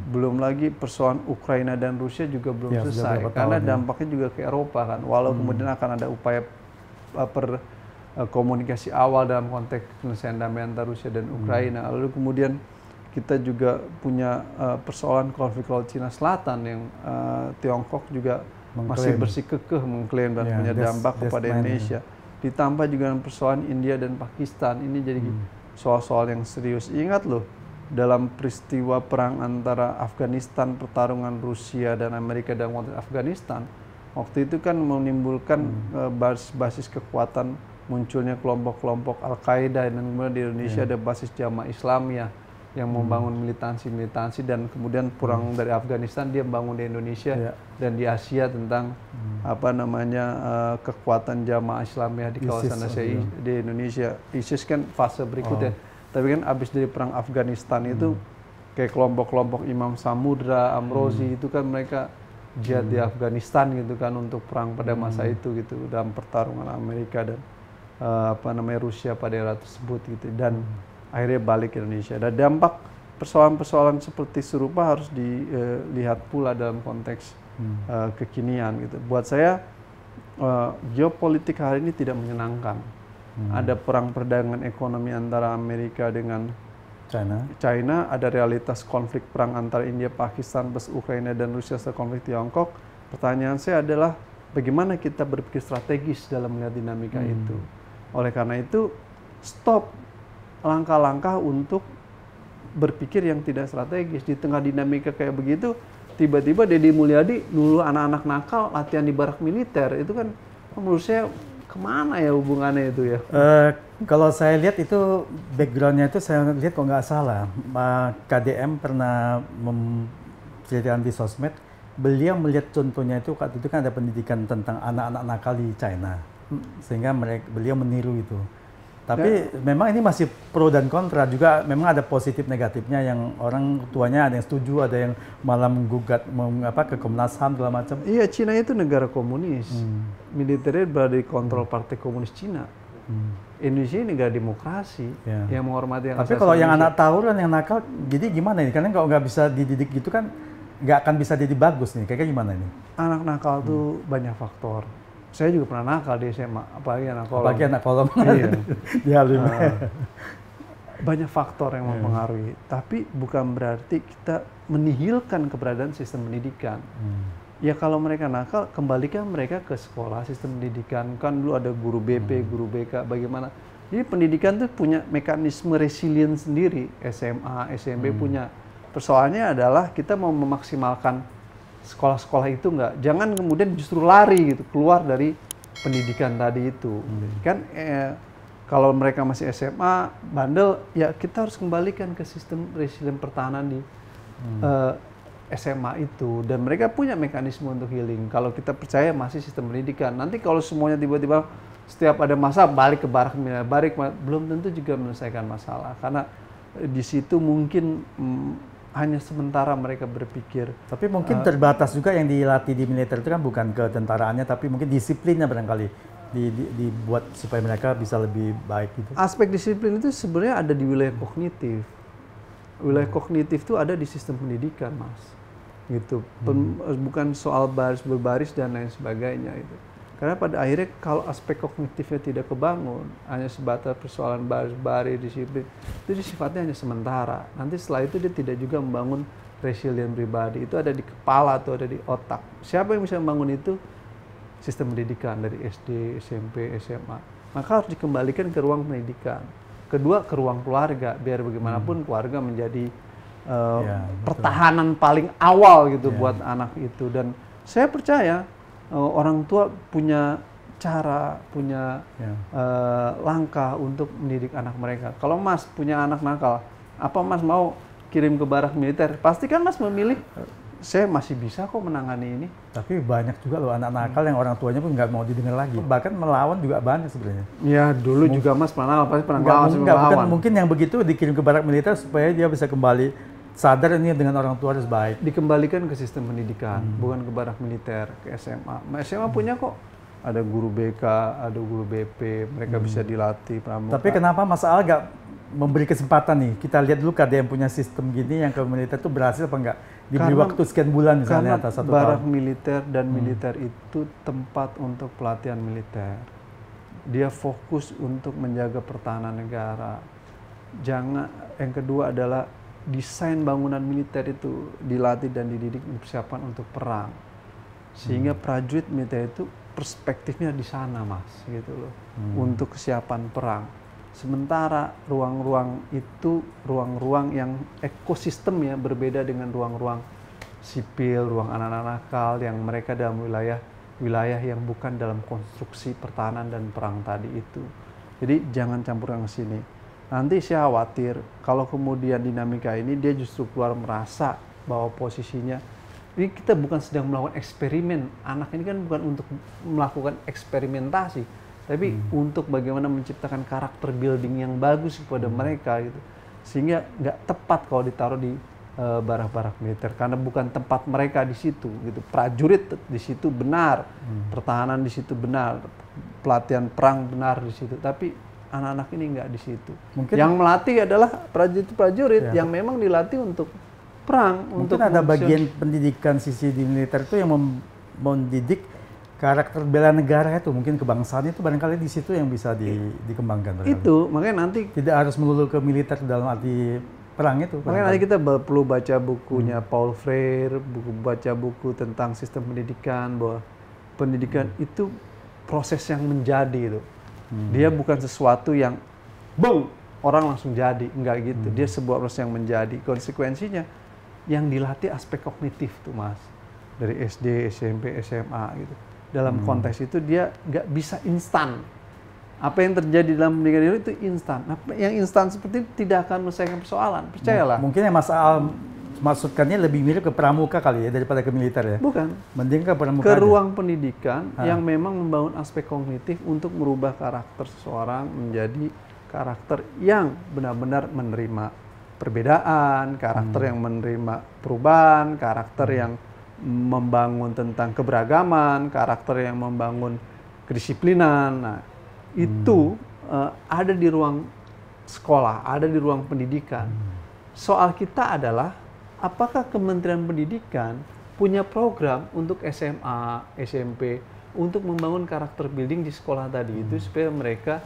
[SPEAKER 1] Belum lagi persoalan Ukraina dan Rusia juga belum selesai karena dampaknya juga ke Eropa kan. Walau kemudian akan ada upaya komunikasi awal dalam konteks penyelesaian damai antara Rusia dan Ukraina. Lalu kemudian kita juga punya persoalan konflik Laut Cina Selatan yang Tiongkok juga masih bersikukuh mengklaim dan punya dampak kepada Indonesia. Ditambah juga dengan persoalan India dan Pakistan, ini jadi soal-soal yang serius. Ingat loh, dalam peristiwa perang antara Afghanistan, pertarungan Rusia dan Amerika dalam konteks Afghanistan, waktu itu kan menimbulkan basis kekuatan munculnya kelompok-kelompok Al-Qaeda, dan kemudian di Indonesia ada basis Jamaah Islamiyah yang membangun militansi dan kemudian pulang dari Afghanistan dia membangun di Indonesia dan di Asia tentang kekuatan Jamaah Islamiyah di kawasan Asia di Indonesia. ISIS kan fase berikutnya. Tapi kan abis dari perang Afghanistan itu kayak kelompok-kelompok Imam Samudra, Amrozi itu kan mereka jihad di Afghanistan gitu kan untuk perang pada masa itu gitu dalam pertarungan Amerika dan Rusia pada era tersebut gitu, dan akhirnya balik ke Indonesia. Dan dampak persoalan-persoalan seperti serupa harus dilihat pula dalam konteks kekinian gitu. Buat saya geopolitik hari ini tidak menyenangkan. Ada perang perdagangan ekonomi antara Amerika dengan China, ada realitas konflik perang antara India, Pakistan, plus Ukraina dan Rusia serta konflik Tiongkok. Pertanyaan saya adalah bagaimana kita berpikir strategis dalam melihat dinamika itu. Oleh karena itu, stop langkah-langkah untuk berpikir yang tidak strategis. Di tengah dinamika kayak begitu, tiba-tiba Deddy Mulyadi dulu anak-anak nakal latihan di barak militer. Itu kan menurut saya kemana ya hubungannya itu ya?
[SPEAKER 2] Kalau saya lihat itu backgroundnya itu saya lihat kok nggak salah. KDM pernah menceritakan di sosmed, beliau melihat contohnya itu waktu itu kan ada pendidikan tentang anak-anak nakal di China. Sehingga beliau meniru itu. Tapi memang ini masih pro dan kontra juga, memang ada positif negatifnya yang orang tuanya ada yang setuju, ada yang malah menggugat ke Komnas HAM segala macam.
[SPEAKER 1] Iya, Cina itu negara komunis. Militernya berada di kontrol Partai Komunis Cina. Indonesia ini negara demokrasi yang menghormati yang
[SPEAKER 2] Tapi kalau yang anak tawuran, yang nakal, jadi gimana ini? Karena kalau nggak bisa dididik gitu kan nggak akan bisa jadi bagus nih. Kayaknya gimana ini?
[SPEAKER 1] Anak nakal tuh banyak faktor. Saya juga pernah nakal di SMA, apalagi anak kolong.
[SPEAKER 2] Apalagi anak kolong.
[SPEAKER 1] Iya.
[SPEAKER 2] Di Halim.
[SPEAKER 1] Banyak faktor yang mempengaruhi. Tapi bukan berarti kita menihilkan keberadaan sistem pendidikan. Ya kalau mereka nakal, kembalikan mereka ke sekolah, sistem pendidikan. Kan dulu ada guru BP, guru BK, bagaimana. Jadi pendidikan tuh punya mekanisme resilient sendiri. SMA, SMP punya. Persoalannya adalah kita mau memaksimalkan sekolah-sekolah itu enggak. Jangan kemudian justru lari gitu, keluar dari pendidikan tadi itu. Kan kalau mereka masih SMA, bandel, ya kita harus kembalikan ke sistem resilient pertahanan di SMA itu. Dan mereka punya mekanisme untuk healing. Kalau kita percaya masih sistem pendidikan. Nanti kalau semuanya tiba-tiba setiap ada masalah balik ke barak, belum tentu juga menyelesaikan masalah. Karena di situ mungkin hanya sementara mereka berpikir.
[SPEAKER 2] Tapi mungkin terbatas juga yang dilatih di militer itu kan bukan ketentaraannya, tapi mungkin disiplinnya barangkali dibuat supaya mereka bisa lebih baik gitu.
[SPEAKER 1] Aspek disiplin itu sebenarnya ada di wilayah kognitif. Wilayah kognitif itu ada di sistem pendidikan, Mas. Gitu. Bukan soal baris berbaris dan lain sebagainya itu. Karena pada akhirnya kalau aspek kognitifnya tidak kebangun, hanya sebatas persoalan baris-baris, disiplin, itu sifatnya hanya sementara. Nanti setelah itu dia tidak juga membangun resilient pribadi. Itu ada di kepala atau ada di otak. Siapa yang bisa membangun itu? Sistem pendidikan dari SD, SMP, SMA. Maka harus dikembalikan ke ruang pendidikan. Kedua, ke ruang keluarga. Biar bagaimanapun keluarga menjadi pertahanan paling awal gitu buat anak itu. Dan saya percaya orang tua punya cara, punya langkah untuk mendidik anak mereka. Kalau Mas punya anak nakal, apa Mas mau kirim ke barak militer? Pasti kan Mas memilih, saya masih bisa kok menangani ini.
[SPEAKER 2] Tapi banyak juga loh anak nakal yang orang tuanya pun nggak mau didengar lagi. Bahkan melawan juga banyak sebenarnya.
[SPEAKER 1] Ya dulu juga Mas pernah melawan.
[SPEAKER 2] Mungkin yang begitu dikirim ke barak militer supaya dia bisa kembali sadar ini dengan orang tua harus baik.
[SPEAKER 1] Dikembalikan ke sistem pendidikan, bukan ke barak militer, ke SMA. SMA punya kok, ada guru BK, ada guru BP, mereka bisa dilatih pramuka.
[SPEAKER 2] Tapi kenapa Mas Al gak memberi kesempatan nih? Kita lihat dulu ada yang punya sistem gini yang ke militer itu berhasil apa enggak? Diberi waktu sekian bulan misalnya atas 1 tahun.
[SPEAKER 1] Barak militer dan militer itu tempat untuk pelatihan militer. Dia fokus untuk menjaga pertahanan negara. Yang kedua adalah desain bangunan militer itu dilatih dan dididik dipersiapkan untuk perang, sehingga prajurit militer itu perspektifnya di sana, Mas, gitu loh, untuk kesiapan perang. Sementara ruang-ruang itu ruang-ruang yang ekosistemnya berbeda dengan ruang-ruang sipil, ruang anak-anak nakal yang mereka dalam wilayah yang bukan dalam konstruksi pertahanan dan perang tadi itu. Jadi jangan campur yang sini. Nanti saya khawatir kalau kemudian dinamika ini dia justru keluar merasa bahwa posisinya ini kita bukan sedang melakukan eksperimen. Anak ini kan bukan untuk melakukan eksperimentasi, tapi untuk bagaimana menciptakan karakter building yang bagus kepada mereka gitu. Sehingga nggak tepat kalau ditaruh di barak-barak militer karena bukan tempat mereka di situ gitu. Prajurit di situ benar, pertahanan di situ benar, pelatihan perang benar di situ, tapi anak-anak ini nggak di situ. Mungkin yang melatih adalah prajurit-prajurit yang memang dilatih untuk perang.
[SPEAKER 2] Mungkin ada bagian pendidikan sisi di militer itu yang mendidik karakter bela negara itu, mungkin kebangsaan itu barangkali di situ yang bisa dikembangkan. Barangkali.
[SPEAKER 1] Itu makanya nanti
[SPEAKER 2] tidak harus melulu ke militer dalam arti perang itu.
[SPEAKER 1] Makanya nanti kita perlu baca bukunya Paul Freire, baca buku tentang sistem pendidikan, bahwa pendidikan itu proses yang menjadi itu. Dia bukan sesuatu yang orang langsung jadi, enggak gitu. Dia sebuah proses yang menjadi. Konsekuensinya yang dilatih aspek kognitif tuh, Mas. Dari SD, SMP, SMA gitu. Dalam konteks itu dia nggak bisa instan. Apa yang terjadi dalam pendidikan itu instan. Nah, yang instan seperti itu tidak akan menyelesaikan persoalan, percayalah.
[SPEAKER 2] Mungkin yang Mas Al maksudkannya lebih mirip ke pramuka kali ya daripada ke militer ya?
[SPEAKER 1] Bukan.
[SPEAKER 2] Mending ke pramuka
[SPEAKER 1] ke ruang pendidikan yang memang membangun aspek kognitif untuk merubah karakter seseorang menjadi karakter yang benar-benar menerima perbedaan, karakter yang menerima perubahan, karakter yang membangun tentang keberagaman, karakter yang membangun kedisiplinan. Nah, itu ada di ruang sekolah, ada di ruang pendidikan. Soal kita adalah apakah Kementerian Pendidikan punya program untuk SMA, SMP untuk membangun karakter building di sekolah tadi itu supaya mereka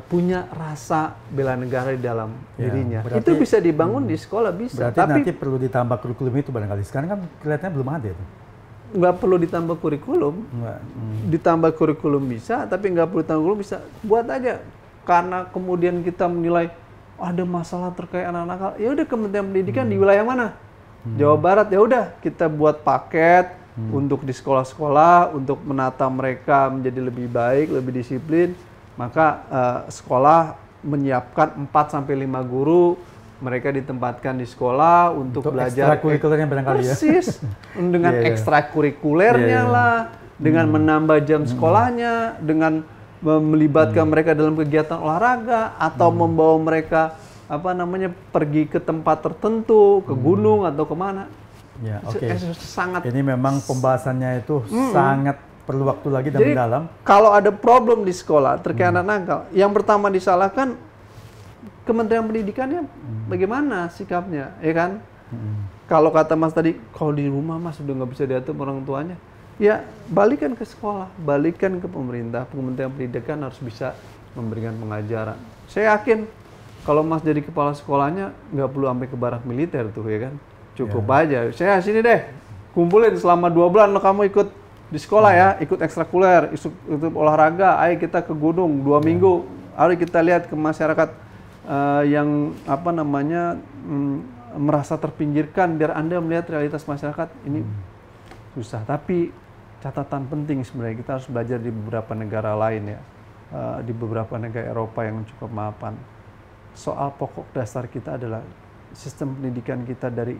[SPEAKER 1] punya rasa bela negara di dalam dirinya. Itu bisa dibangun di sekolah, bisa.
[SPEAKER 2] Berarti nanti perlu ditambah kurikulum itu barangkali. Sekarang kan kelihatannya belum ada itu.
[SPEAKER 1] Nggak perlu ditambah kurikulum. Ditambah kurikulum bisa, tapi nggak perlu ditambah kurikulum bisa. Buat aja. Karena kemudian kita menilai ada masalah terkait anak nakal. Ya udah Kementerian Pendidikan di wilayah mana? Jawa Barat, ya udah kita buat paket untuk di sekolah-sekolah untuk menata mereka menjadi lebih baik, lebih disiplin. Maka sekolah menyiapkan 4-5 guru, mereka ditempatkan di sekolah untuk belajar
[SPEAKER 2] ekstrakurikulernya barangkali ya.
[SPEAKER 1] Persis, dengan ekstrakurikulernya lah, dengan menambah jam sekolahnya, dengan melibatkan mereka dalam kegiatan olahraga atau membawa mereka pergi ke tempat tertentu, ke gunung atau kemana.
[SPEAKER 2] Ya,
[SPEAKER 1] sangat.
[SPEAKER 2] Ini memang pembahasannya itu sangat perlu waktu lagi dan mendalam.
[SPEAKER 1] Kalau ada problem di sekolah terkait anak nakal, yang pertama disalahkan Kementerian Pendidikannya bagaimana sikapnya, ya kan? Kalau kata Mas tadi, kalau di rumah Mas sudah nggak bisa diatur orang tuanya, ya balikan ke sekolah, balikan ke pemerintah. Kementerian Pendidikan harus bisa memberikan pengajaran. Saya yakin kalau Mas jadi kepala sekolahnya nggak perlu sampai ke barak militer tuh, ya kan? Cukup aja. Saya sini deh, kumpulin selama 2 bulan lo kamu ikut di sekolah ya, ikut ekstrakurikuler, ikut olahraga, ayo kita ke gunung 2 minggu, ayo kita lihat ke masyarakat yang merasa terpinggirkan, biar Anda melihat realitas masyarakat ini susah. Tapi catatan penting sebenarnya kita harus belajar di beberapa negara lain ya, di beberapa negara Eropa yang cukup mapan. Soal pokok dasar kita adalah sistem pendidikan kita dari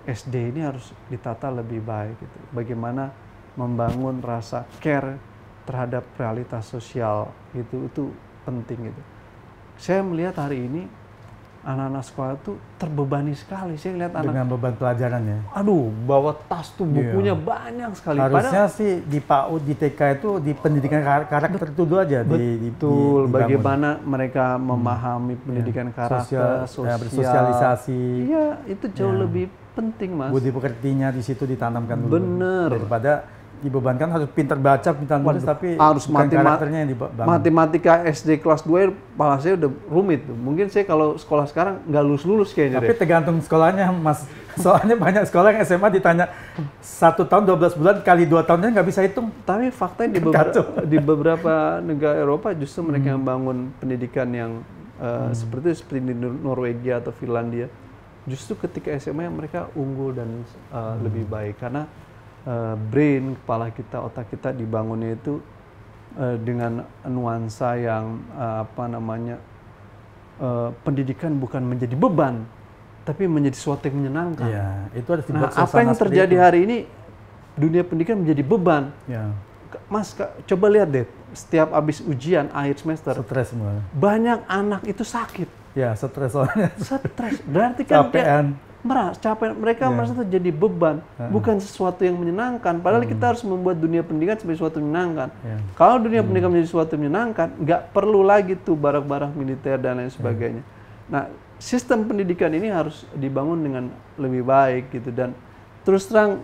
[SPEAKER 1] SD ini harus ditata lebih baik gitu. Bagaimana membangun rasa care terhadap realitas sosial itu penting gitu. Saya melihat hari ini anak-anak sekolah itu terbebani sekali. Saya lihat
[SPEAKER 2] dengan beban pelajarannya.
[SPEAKER 1] Aduh, bawa tas tuh bukunya banyak sekali.
[SPEAKER 2] Harusnya sih di PAUD, di TK itu di pendidikan karakter itu dulu aja.
[SPEAKER 1] Betul, bagaimana mereka memahami pendidikan karakter,
[SPEAKER 2] bersosialisasi.
[SPEAKER 1] Iya, itu jauh lebih penting, Mas.
[SPEAKER 2] Budi pekertinya di situ ditanamkan dulu.
[SPEAKER 1] Bener.
[SPEAKER 2] Daripada dibebankan harus pintar baca, pintar nulis, tapi
[SPEAKER 1] harus
[SPEAKER 2] karakternya yang dibangun.
[SPEAKER 1] Matematika SD kelas 2 malah saya udah rumit tuh. Mungkin saya kalau sekolah sekarang nggak lulus kayaknya.
[SPEAKER 2] Tapi tergantung sekolahnya, Mas. Soalnya banyak sekolah yang SMA ditanya 1 tahun 12 bulan kali 2 tahunnya nggak bisa hitung.
[SPEAKER 1] Tapi faktanya di beberapa negara Eropa justru mereka yang membangun pendidikan yang seperti di Norwegia atau Finlandia. Justru ketika SMA mereka unggul dan lebih baik karena brain, kepala kita, otak kita dibangunnya itu dengan nuansa yang pendidikan bukan menjadi beban, tapi menjadi sesuatu yang menyenangkan.
[SPEAKER 2] Ya, itu harus dibuat
[SPEAKER 1] apa yang terjadi hari ini, dunia pendidikan menjadi beban.
[SPEAKER 2] Ya.
[SPEAKER 1] Mas, coba lihat deh, setiap habis ujian akhir semester,
[SPEAKER 2] stres semua.
[SPEAKER 1] Banyak anak itu sakit.
[SPEAKER 2] Ya, stres soalnya.
[SPEAKER 1] Stres, berarti kan mereka merasa itu jadi beban, bukan sesuatu yang menyenangkan. Padahal kita harus membuat dunia pendidikan sebagai sesuatu yang menyenangkan. Kalau dunia pendidikan menjadi sesuatu yang menyenangkan, nggak perlu lagi tuh barak-barak militer dan lain sebagainya. Nah, sistem pendidikan ini harus dibangun dengan lebih baik gitu. Dan terus terang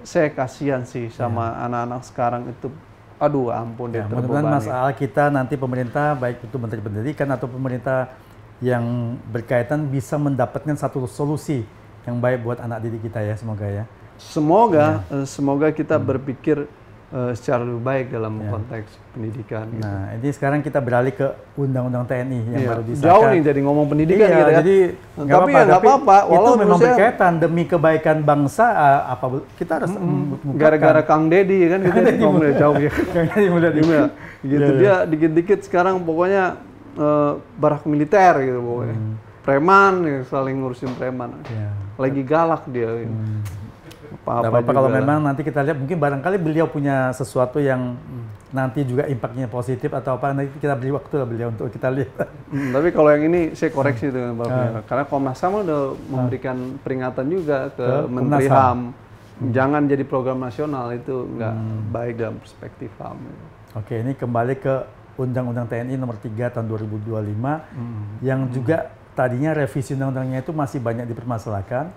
[SPEAKER 1] saya kasihan sih sama anak-anak sekarang itu. Aduh, ampun deh,
[SPEAKER 2] mudah-mudahan masalah kita nanti pemerintah, baik itu Menteri Pendidikan atau pemerintah yang berkaitan bisa mendapatkan satu solusi yang baik buat anak didik kita ya, semoga ya.
[SPEAKER 1] Semoga kita berpikir secara lebih baik dalam konteks pendidikan.
[SPEAKER 2] Nah, ini sekarang kita beralih ke Undang-Undang TNI yang baru disahkan.
[SPEAKER 1] Jauh nih jadi ngomong pendidikan gitu ya.
[SPEAKER 2] Jadi
[SPEAKER 1] tapi nggak apa-apa.
[SPEAKER 2] Itu memang berkaitan demi kebaikan bangsa. Kita harus
[SPEAKER 1] gara-gara Kang Deddy kan gitu. Jauh ya. Kang Deddy muda gitu. Dia dikit-dikit sekarang pokoknya barak militer gitu pokoknya. Preman, saling ngurusin preman. Lagi galak dia. apa-apa juga.
[SPEAKER 2] Kalau memang nanti kita lihat, mungkin barangkali beliau punya sesuatu yang nanti juga impactnya positif atau apa, nanti kita beri waktu lah beliau untuk kita lihat.
[SPEAKER 1] Tapi kalau yang ini saya koreksi dengan Pak Penyiar. Karena Komnas HAM udah memberikan peringatan juga ke Menteri HAM. Jangan jadi program nasional, itu nggak baik dalam perspektif HAM.
[SPEAKER 2] Oke, ini kembali ke Undang-Undang TNI nomor 3 tahun 2025 yang juga tadinya revisi undang-undangnya itu masih banyak dipermasalahkan.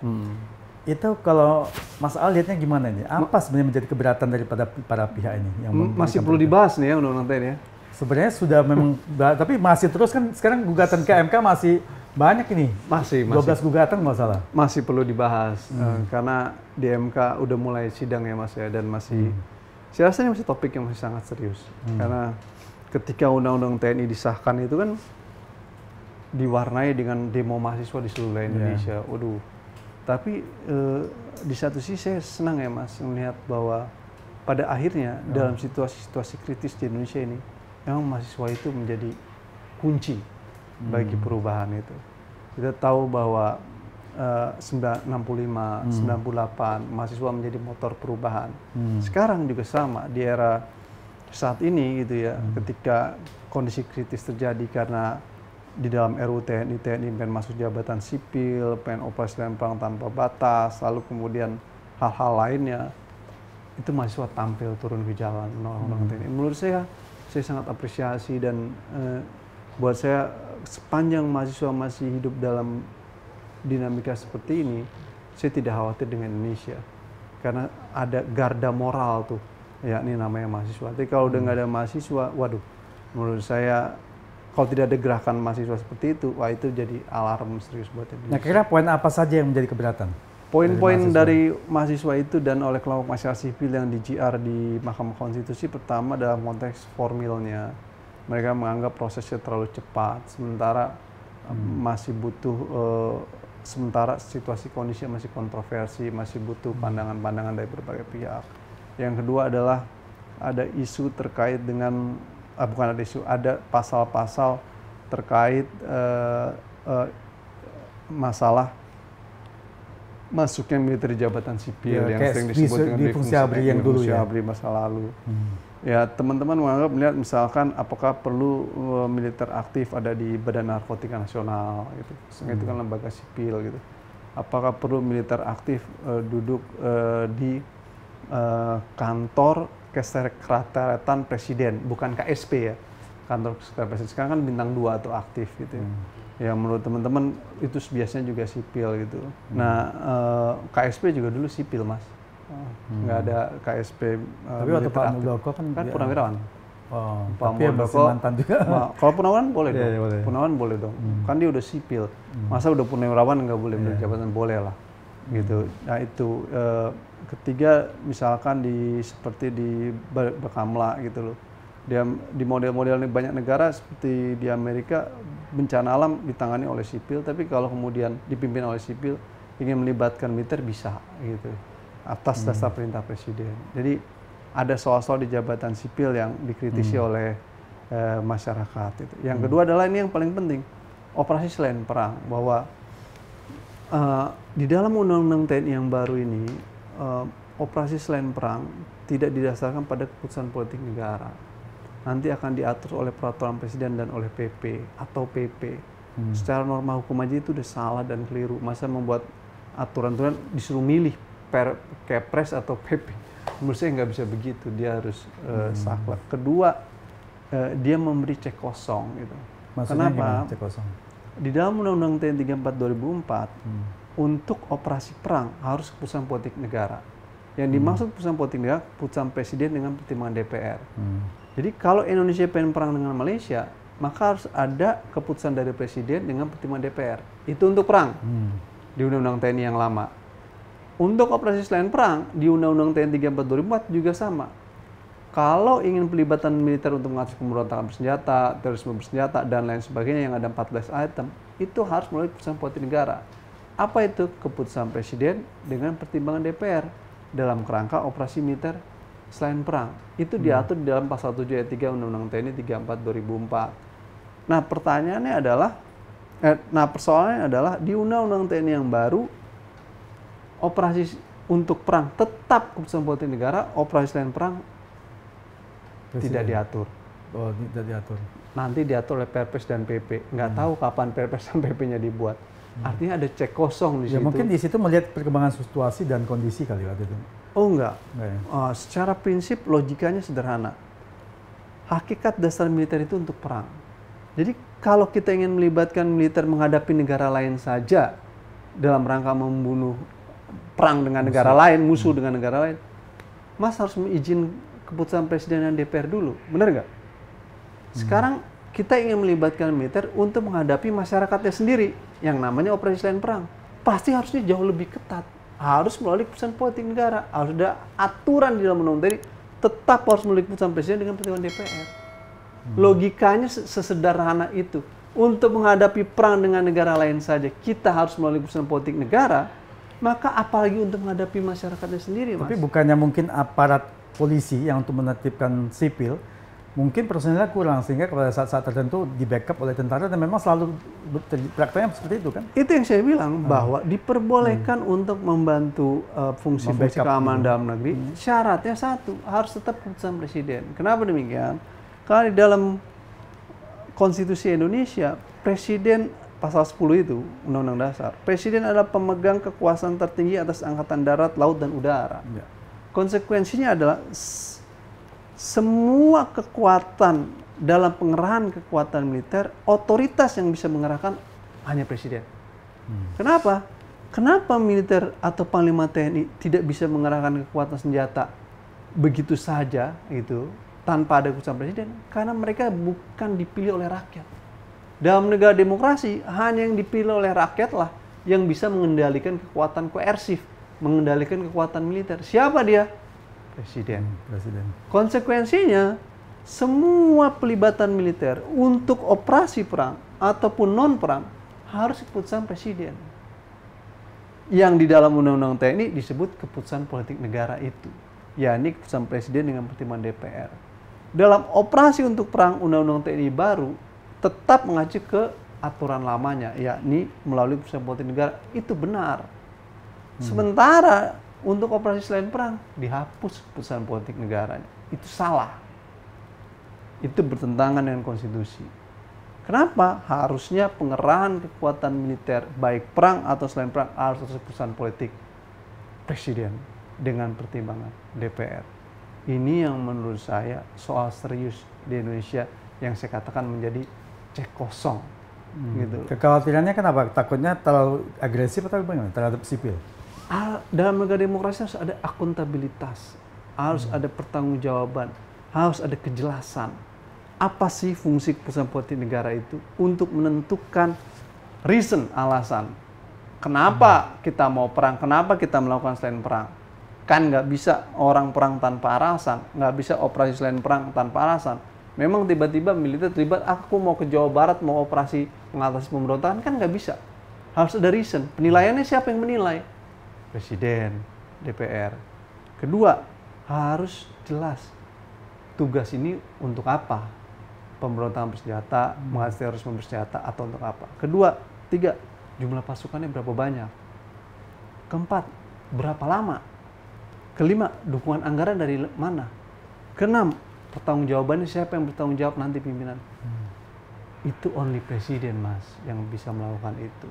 [SPEAKER 2] Itu kalau Mas Al lihatnya gimana nih? Apa sebenarnya menjadi keberatan daripada para pihak ini? Yang
[SPEAKER 1] masih perlu dibahas nih ya undang-undang TNI ya?
[SPEAKER 2] Sebenarnya sudah memang, tapi masih terus kan sekarang gugatan ke MK masih banyak ini.
[SPEAKER 1] Masih.
[SPEAKER 2] 12 gugatan nggak salah.
[SPEAKER 1] Masih perlu dibahas, karena di MK udah mulai sidang ya Mas ya, dan masih, saya rasa ini masih topik yang masih sangat serius. Karena ketika undang-undang TNI disahkan itu kan diwarnai dengan demo mahasiswa di seluruh Indonesia. Waduh. Tapi di satu sisi saya senang ya Mas melihat bahwa pada akhirnya dalam situasi-situasi kritis di Indonesia ini, memang mahasiswa itu menjadi kunci bagi perubahan itu. Kita tahu bahwa 65, 98 mahasiswa menjadi motor perubahan. Sekarang juga sama di era saat ini gitu ya, ketika kondisi kritis terjadi karena di dalam RUU TNI pengen masuk jabatan sipil, pengen operasi dan perang tanpa batas, lalu kemudian hal-hal lainnya, itu mahasiswa tampil turun ke jalan undang-undang TNI. Menurut saya sangat apresiasi, dan buat saya sepanjang mahasiswa masih hidup dalam dinamika seperti ini, saya tidak khawatir dengan Indonesia, karena ada garda moral tuh, yakni namanya mahasiswa. Tapi kalau udah nggak ada mahasiswa, waduh, menurut saya kalau tidak ada gerakan mahasiswa seperti itu, wah itu jadi alarm serius buat Indonesia.
[SPEAKER 2] Nah, kira-kira poin apa saja yang menjadi keberatan?
[SPEAKER 1] Poin-poin dari mahasiswa itu dan oleh kelompok masyarakat sipil yang di GR di Mahkamah Konstitusi, pertama dalam konteks formilnya, mereka menganggap prosesnya terlalu cepat, sementara masih butuh, sementara situasi kondisi masih kontroversi, masih butuh pandangan-pandangan dari berbagai pihak. Yang kedua adalah ada isu terkait dengan bukan ada isu, ada pasal-pasal terkait masalah masuknya militer di jabatan sipil yang sering disebut dengan
[SPEAKER 2] fungsi ABRI yang dulu ya,
[SPEAKER 1] ABRI masa lalu. Ya, teman-teman menganggap, melihat misalkan apakah perlu militer aktif ada di Badan Narkotika Nasional gitu. Itu kan lembaga sipil gitu. Apakah perlu militer aktif duduk di kantor kesekretariatan presiden, bukan KSP ya, kantor sekretariat presiden. Sekarang kan bintang 2 atau aktif gitu ya. Ya menurut teman-teman itu biasanya juga sipil gitu. Nah KSP juga dulu sipil Mas, nggak ada KSP.
[SPEAKER 2] Tapi waktu Pak Muldoko kan
[SPEAKER 1] purnawirawan.
[SPEAKER 2] Oh,
[SPEAKER 1] Pak
[SPEAKER 2] tapi
[SPEAKER 1] Muldoko
[SPEAKER 2] mantan juga.
[SPEAKER 1] Kalau purnawirawan boleh dong.
[SPEAKER 2] Yeah, boleh.
[SPEAKER 1] Purnawirawan boleh dong. Kan dia udah sipil. Masa udah purnawirawan nggak boleh berjabatan? Boleh lah. Gitu. Nah itu ketiga, misalkan seperti di Bakamla gitu loh. Dia di model-model banyak negara seperti di Amerika, bencana alam ditangani oleh sipil, tapi kalau kemudian dipimpin oleh sipil ingin melibatkan militer bisa gitu atas dasar perintah presiden. Jadi ada soal-soal di jabatan sipil yang dikritisi oleh masyarakat itu. Yang kedua adalah ini yang paling penting, operasi selain perang, bahwa di dalam undang-undang TNI yang baru ini, operasi selain perang tidak didasarkan pada keputusan politik negara. Nanti akan diatur oleh peraturan presiden dan oleh PP atau PP. Secara norma hukum aja itu udah salah dan keliru. Masa membuat aturan-aturan disuruh milih Kepres atau PP? Menurut saya nggak bisa begitu. Dia harus saklek. Kedua, dia memberi cek kosong gitu.
[SPEAKER 2] Maksudnya
[SPEAKER 1] kenapa?
[SPEAKER 2] Cek kosong?
[SPEAKER 1] Di dalam Undang-Undang TNI 34 2004, untuk operasi perang harus keputusan politik negara. Yang dimaksud keputusan politik negara, keputusan presiden dengan pertimbangan DPR. Jadi kalau Indonesia pengen perang dengan Malaysia, maka harus ada keputusan dari presiden dengan pertimbangan DPR. Itu untuk perang di Undang-Undang TNI yang lama. Untuk operasi selain perang di Undang-Undang TNI 34 2004 juga sama. Kalau ingin pelibatan militer untuk mengatasi pemberontakan bersenjata, terorisme bersenjata, dan lain sebagainya yang ada 14 item, itu harus melalui keputusan politik negara. Apa itu? Keputusan presiden dengan pertimbangan DPR dalam kerangka operasi militer selain perang. Itu diatur di dalam pasal 7 ayat 3 Undang-Undang TNI 34 2004. Nah, pertanyaannya adalah, persoalannya adalah di Undang-Undang TNI yang baru, operasi untuk perang tetap keputusan politik negara, operasi selain perang tidak diatur.
[SPEAKER 2] Oh, tidak diatur.
[SPEAKER 1] Nanti diatur oleh Perpres dan PP. Nggak tahu kapan Perpres dan PP-nya dibuat. Artinya ada cek kosong di situ.
[SPEAKER 2] Mungkin di situ melihat perkembangan situasi dan kondisi kali waktu itu.
[SPEAKER 1] Oh enggak.
[SPEAKER 2] Ya?
[SPEAKER 1] Secara prinsip logikanya sederhana. Hakikat dasar militer itu untuk perang. Jadi kalau kita ingin melibatkan militer menghadapi negara lain saja dalam rangka membunuh perang dengan negara lain, musuh dengan negara lain, Mas harus izin keputusan Presiden dan DPR dulu, benar nggak? Sekarang kita ingin melibatkan militer untuk menghadapi masyarakatnya sendiri, yang namanya operasi selain perang. Pasti harusnya jauh lebih ketat, harus melalui keputusan politik negara, harus ada aturan di dalam undang-undang tadi, tetap harus melalui keputusan Presiden dengan pertimbangan DPR. Logikanya sesederhana itu. Untuk menghadapi perang dengan negara lain saja, kita harus melalui keputusan politik negara, maka apalagi untuk menghadapi masyarakatnya sendiri, Mas.
[SPEAKER 2] Tapi bukannya mungkin aparat polisi yang untuk menertibkan sipil, mungkin personilnya kurang, sehingga pada saat-saat tertentu di backup oleh tentara, dan memang selalu prakteknya seperti itu kan?
[SPEAKER 1] Itu yang saya bilang, bahwa diperbolehkan untuk membantu fungsi-fungsi keamanan dalam negeri, syaratnya satu, harus tetap keputusan Presiden. Kenapa demikian? Karena di dalam Konstitusi Indonesia, Presiden pasal 10 itu, Undang-Undang Dasar, Presiden adalah pemegang kekuasaan tertinggi atas Angkatan Darat, Laut, dan Udara. Ya. Konsekuensinya adalah semua kekuatan dalam pengerahan kekuatan militer, otoritas yang bisa mengerahkan hanya Presiden. Kenapa? Kenapa militer atau Panglima TNI tidak bisa mengerahkan kekuatan senjata begitu saja gitu, tanpa ada keputusan Presiden? Karena mereka bukan dipilih oleh rakyat. Dalam negara demokrasi, hanya yang dipilih oleh rakyatlah yang bisa mengendalikan kekuatan koersif, mengendalikan kekuatan militer. Siapa dia? Presiden. Konsekuensinya, semua pelibatan militer untuk operasi perang ataupun non-perang harus keputusan Presiden. Yang di dalam Undang-Undang TNI disebut keputusan politik negara itu, yakni keputusan Presiden dengan pertimbangan DPR. Dalam operasi untuk perang, Undang-Undang TNI baru tetap mengacu ke aturan lamanya, yakni melalui keputusan politik negara. Itu benar. Sementara untuk operasi selain perang dihapus keputusan politik negaranya. Itu salah. Itu bertentangan dengan konstitusi. Kenapa? Harusnya pengerahan kekuatan militer baik perang atau selain perang harus atas keputusan politik Presiden dengan pertimbangan DPR. Ini yang menurut saya soal serius di Indonesia yang saya katakan menjadi cek kosong. Gitu.
[SPEAKER 2] Kekhawatirannya kenapa? Takutnya terlalu agresif atau bagaimana terhadap sipil?
[SPEAKER 1] Dalam negara demokrasi harus ada akuntabilitas, harus ada pertanggungjawaban, harus ada kejelasan. Apa sih fungsi keputusan politik negara itu untuk menentukan reason, alasan. Kenapa kita mau perang, kenapa kita melakukan selain perang. Kan nggak bisa orang perang tanpa alasan, nggak bisa operasi selain perang tanpa alasan. Memang tiba-tiba militer terlibat, aku mau ke Jawa Barat, mau operasi mengatasi pemberontakan, kan nggak bisa. Harus ada reason. Penilaiannya siapa yang menilai? Presiden, DPR. Kedua, harus jelas tugas ini untuk apa? Pemberontakan bersenjata, mengatasi terorisme bersenjata, atau untuk apa? Kedua, tiga, jumlah pasukannya berapa banyak? Keempat, berapa lama? Kelima, dukungan anggaran dari mana? Keenam, pertanggungjawabannya siapa yang bertanggung jawab nanti pimpinan? Itu only Presiden, Mas, yang bisa melakukan itu.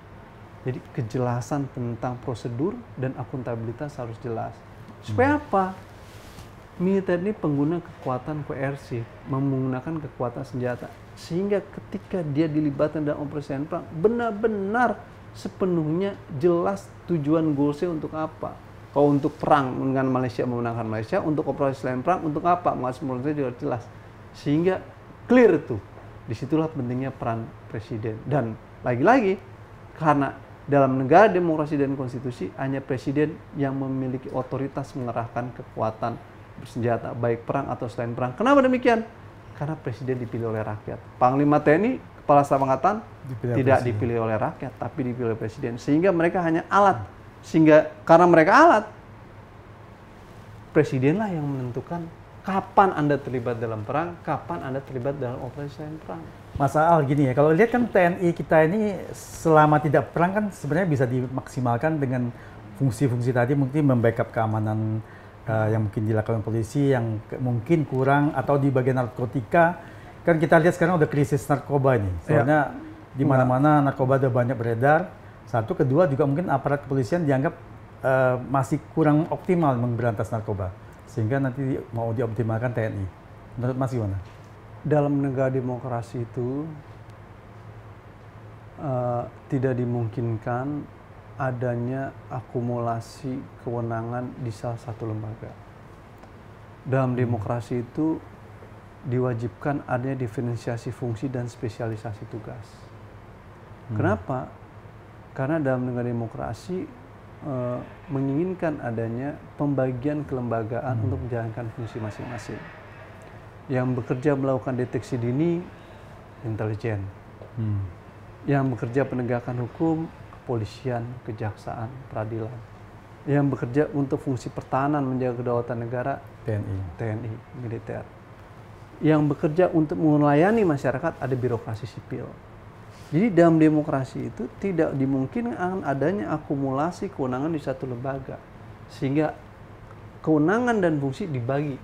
[SPEAKER 1] Jadi kejelasan tentang prosedur dan akuntabilitas harus jelas. Supaya apa? Militer ini pengguna kekuatan koersif, menggunakan kekuatan senjata. Sehingga ketika dia dilibatkan dalam operasi perang, benar-benar sepenuhnya jelas tujuan goalsnya untuk apa. Kalau untuk perang dengan Malaysia, memenangkan Malaysia, untuk operasi selain perang, untuk apa? Mengatasi pemberontakan juga jelas. Sehingga clear tuh. Disitulah pentingnya peran Presiden. Dan lagi-lagi, karena dalam negara demokrasi dan konstitusi, hanya Presiden yang memiliki otoritas mengerahkan kekuatan bersenjata, baik perang atau selain perang. Kenapa demikian? Karena Presiden dipilih oleh rakyat. Panglima TNI, Kepala Staf Angkatan, tidak dipilih oleh rakyat, tapi dipilih oleh Presiden. Sehingga mereka hanya alat. Sehingga karena mereka alat, Presidenlah yang menentukan kapan Anda terlibat dalam perang, kapan Anda terlibat dalam operasi selain perang.
[SPEAKER 2] Mas Aal, gini ya, kalau lihat kan TNI kita ini selama tidak perang kan sebenarnya bisa dimaksimalkan dengan fungsi-fungsi tadi mungkin membackup keamanan yang mungkin dilakukan polisi yang mungkin kurang, atau di bagian narkotika kan kita lihat sekarang udah krisis narkoba ini, soalnya di mana-mana narkoba udah banyak beredar. Satu, kedua juga mungkin aparat kepolisian dianggap masih kurang optimal memberantas narkoba, sehingga nanti mau dioptimalkan TNI. Menurut Mas gimana?
[SPEAKER 1] Dalam negara demokrasi itu tidak dimungkinkan adanya akumulasi kewenangan di salah satu lembaga. Dalam demokrasi itu diwajibkan adanya diferensiasi fungsi dan spesialisasi tugas. Kenapa? Karena dalam negara demokrasi menginginkan adanya pembagian kelembagaan untuk menjalankan fungsi masing-masing. Yang bekerja melakukan deteksi dini, intelijen. Yang bekerja penegakan hukum, kepolisian, kejaksaan, peradilan. Yang bekerja untuk fungsi pertahanan menjaga kedaulatan negara, TNI, militer. Yang bekerja untuk melayani masyarakat, ada birokrasi sipil. Jadi dalam demokrasi itu tidak dimungkinkan adanya akumulasi kewenangan di satu lembaga, sehingga kewenangan dan fungsi dibagi.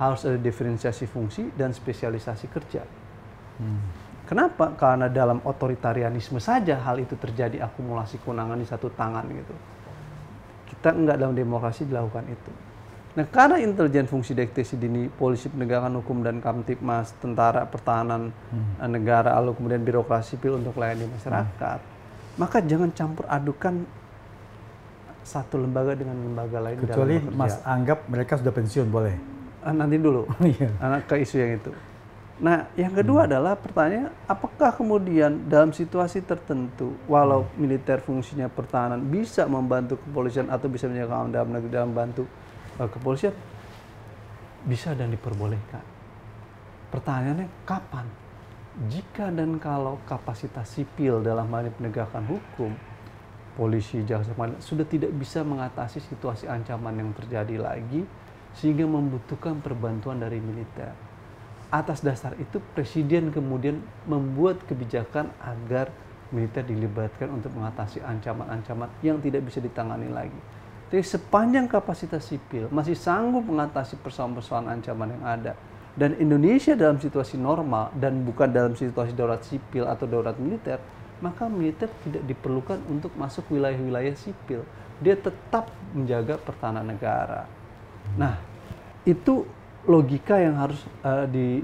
[SPEAKER 1] Harus ada diferensiasi fungsi dan spesialisasi kerja. Kenapa? Karena dalam otoritarianisme saja hal itu terjadi, akumulasi kewenangan di satu tangan gitu. Kita enggak dalam demokrasi dilakukan itu. Nah, karena intelijen, fungsi deteksi dini, polisi, penegakan hukum, dan Kamtipmas, tentara, pertahanan negara, lalu kemudian birokrasi sipil untuk melayani masyarakat, maka jangan campur adukan satu lembaga dengan lembaga lain.
[SPEAKER 2] Kecuali Mas anggap mereka sudah pensiun, boleh?
[SPEAKER 1] Nanti dulu, anak ke isu yang itu. Nah, yang kedua adalah pertanyaan, apakah kemudian dalam situasi tertentu, walau militer fungsinya pertahanan bisa membantu kepolisian atau bisa menjaga keamanan dalam negeri dalam bantu kepolisian, bisa dan diperbolehkan. Pertanyaannya kapan? Jika dan kalau kapasitas sipil dalam hal ini penegakan hukum, polisi, jaksa, pengadilan sudah tidak bisa mengatasi situasi ancaman yang terjadi lagi, sehingga membutuhkan perbantuan dari militer. Atas dasar itu presiden kemudian membuat kebijakan agar militer dilibatkan untuk mengatasi ancaman-ancaman yang tidak bisa ditangani lagi. Jadi sepanjang kapasitas sipil masih sanggup mengatasi persoalan-persoalan ancaman yang ada, dan Indonesia dalam situasi normal dan bukan dalam situasi darurat sipil atau darurat militer, maka militer tidak diperlukan untuk masuk wilayah-wilayah sipil. Dia tetap menjaga pertahanan negara. Nah, itu logika yang harus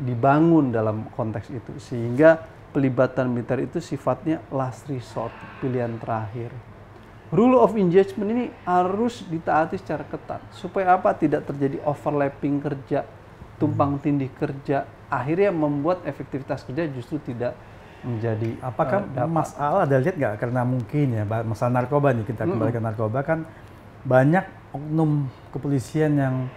[SPEAKER 1] dibangun dalam konteks itu, sehingga pelibatan militer itu sifatnya last resort, pilihan terakhir. Rule of engagement ini harus ditaati secara ketat supaya apa? Tidak terjadi overlapping kerja, tumpang tindih kerja, akhirnya membuat efektivitas kerja justru tidak menjadi.
[SPEAKER 2] Apakah Mas Al ada lihat nggak, karena mungkin ya masalah narkoba nih, kita kembali ke narkoba, kan banyak oknum kepolisian yang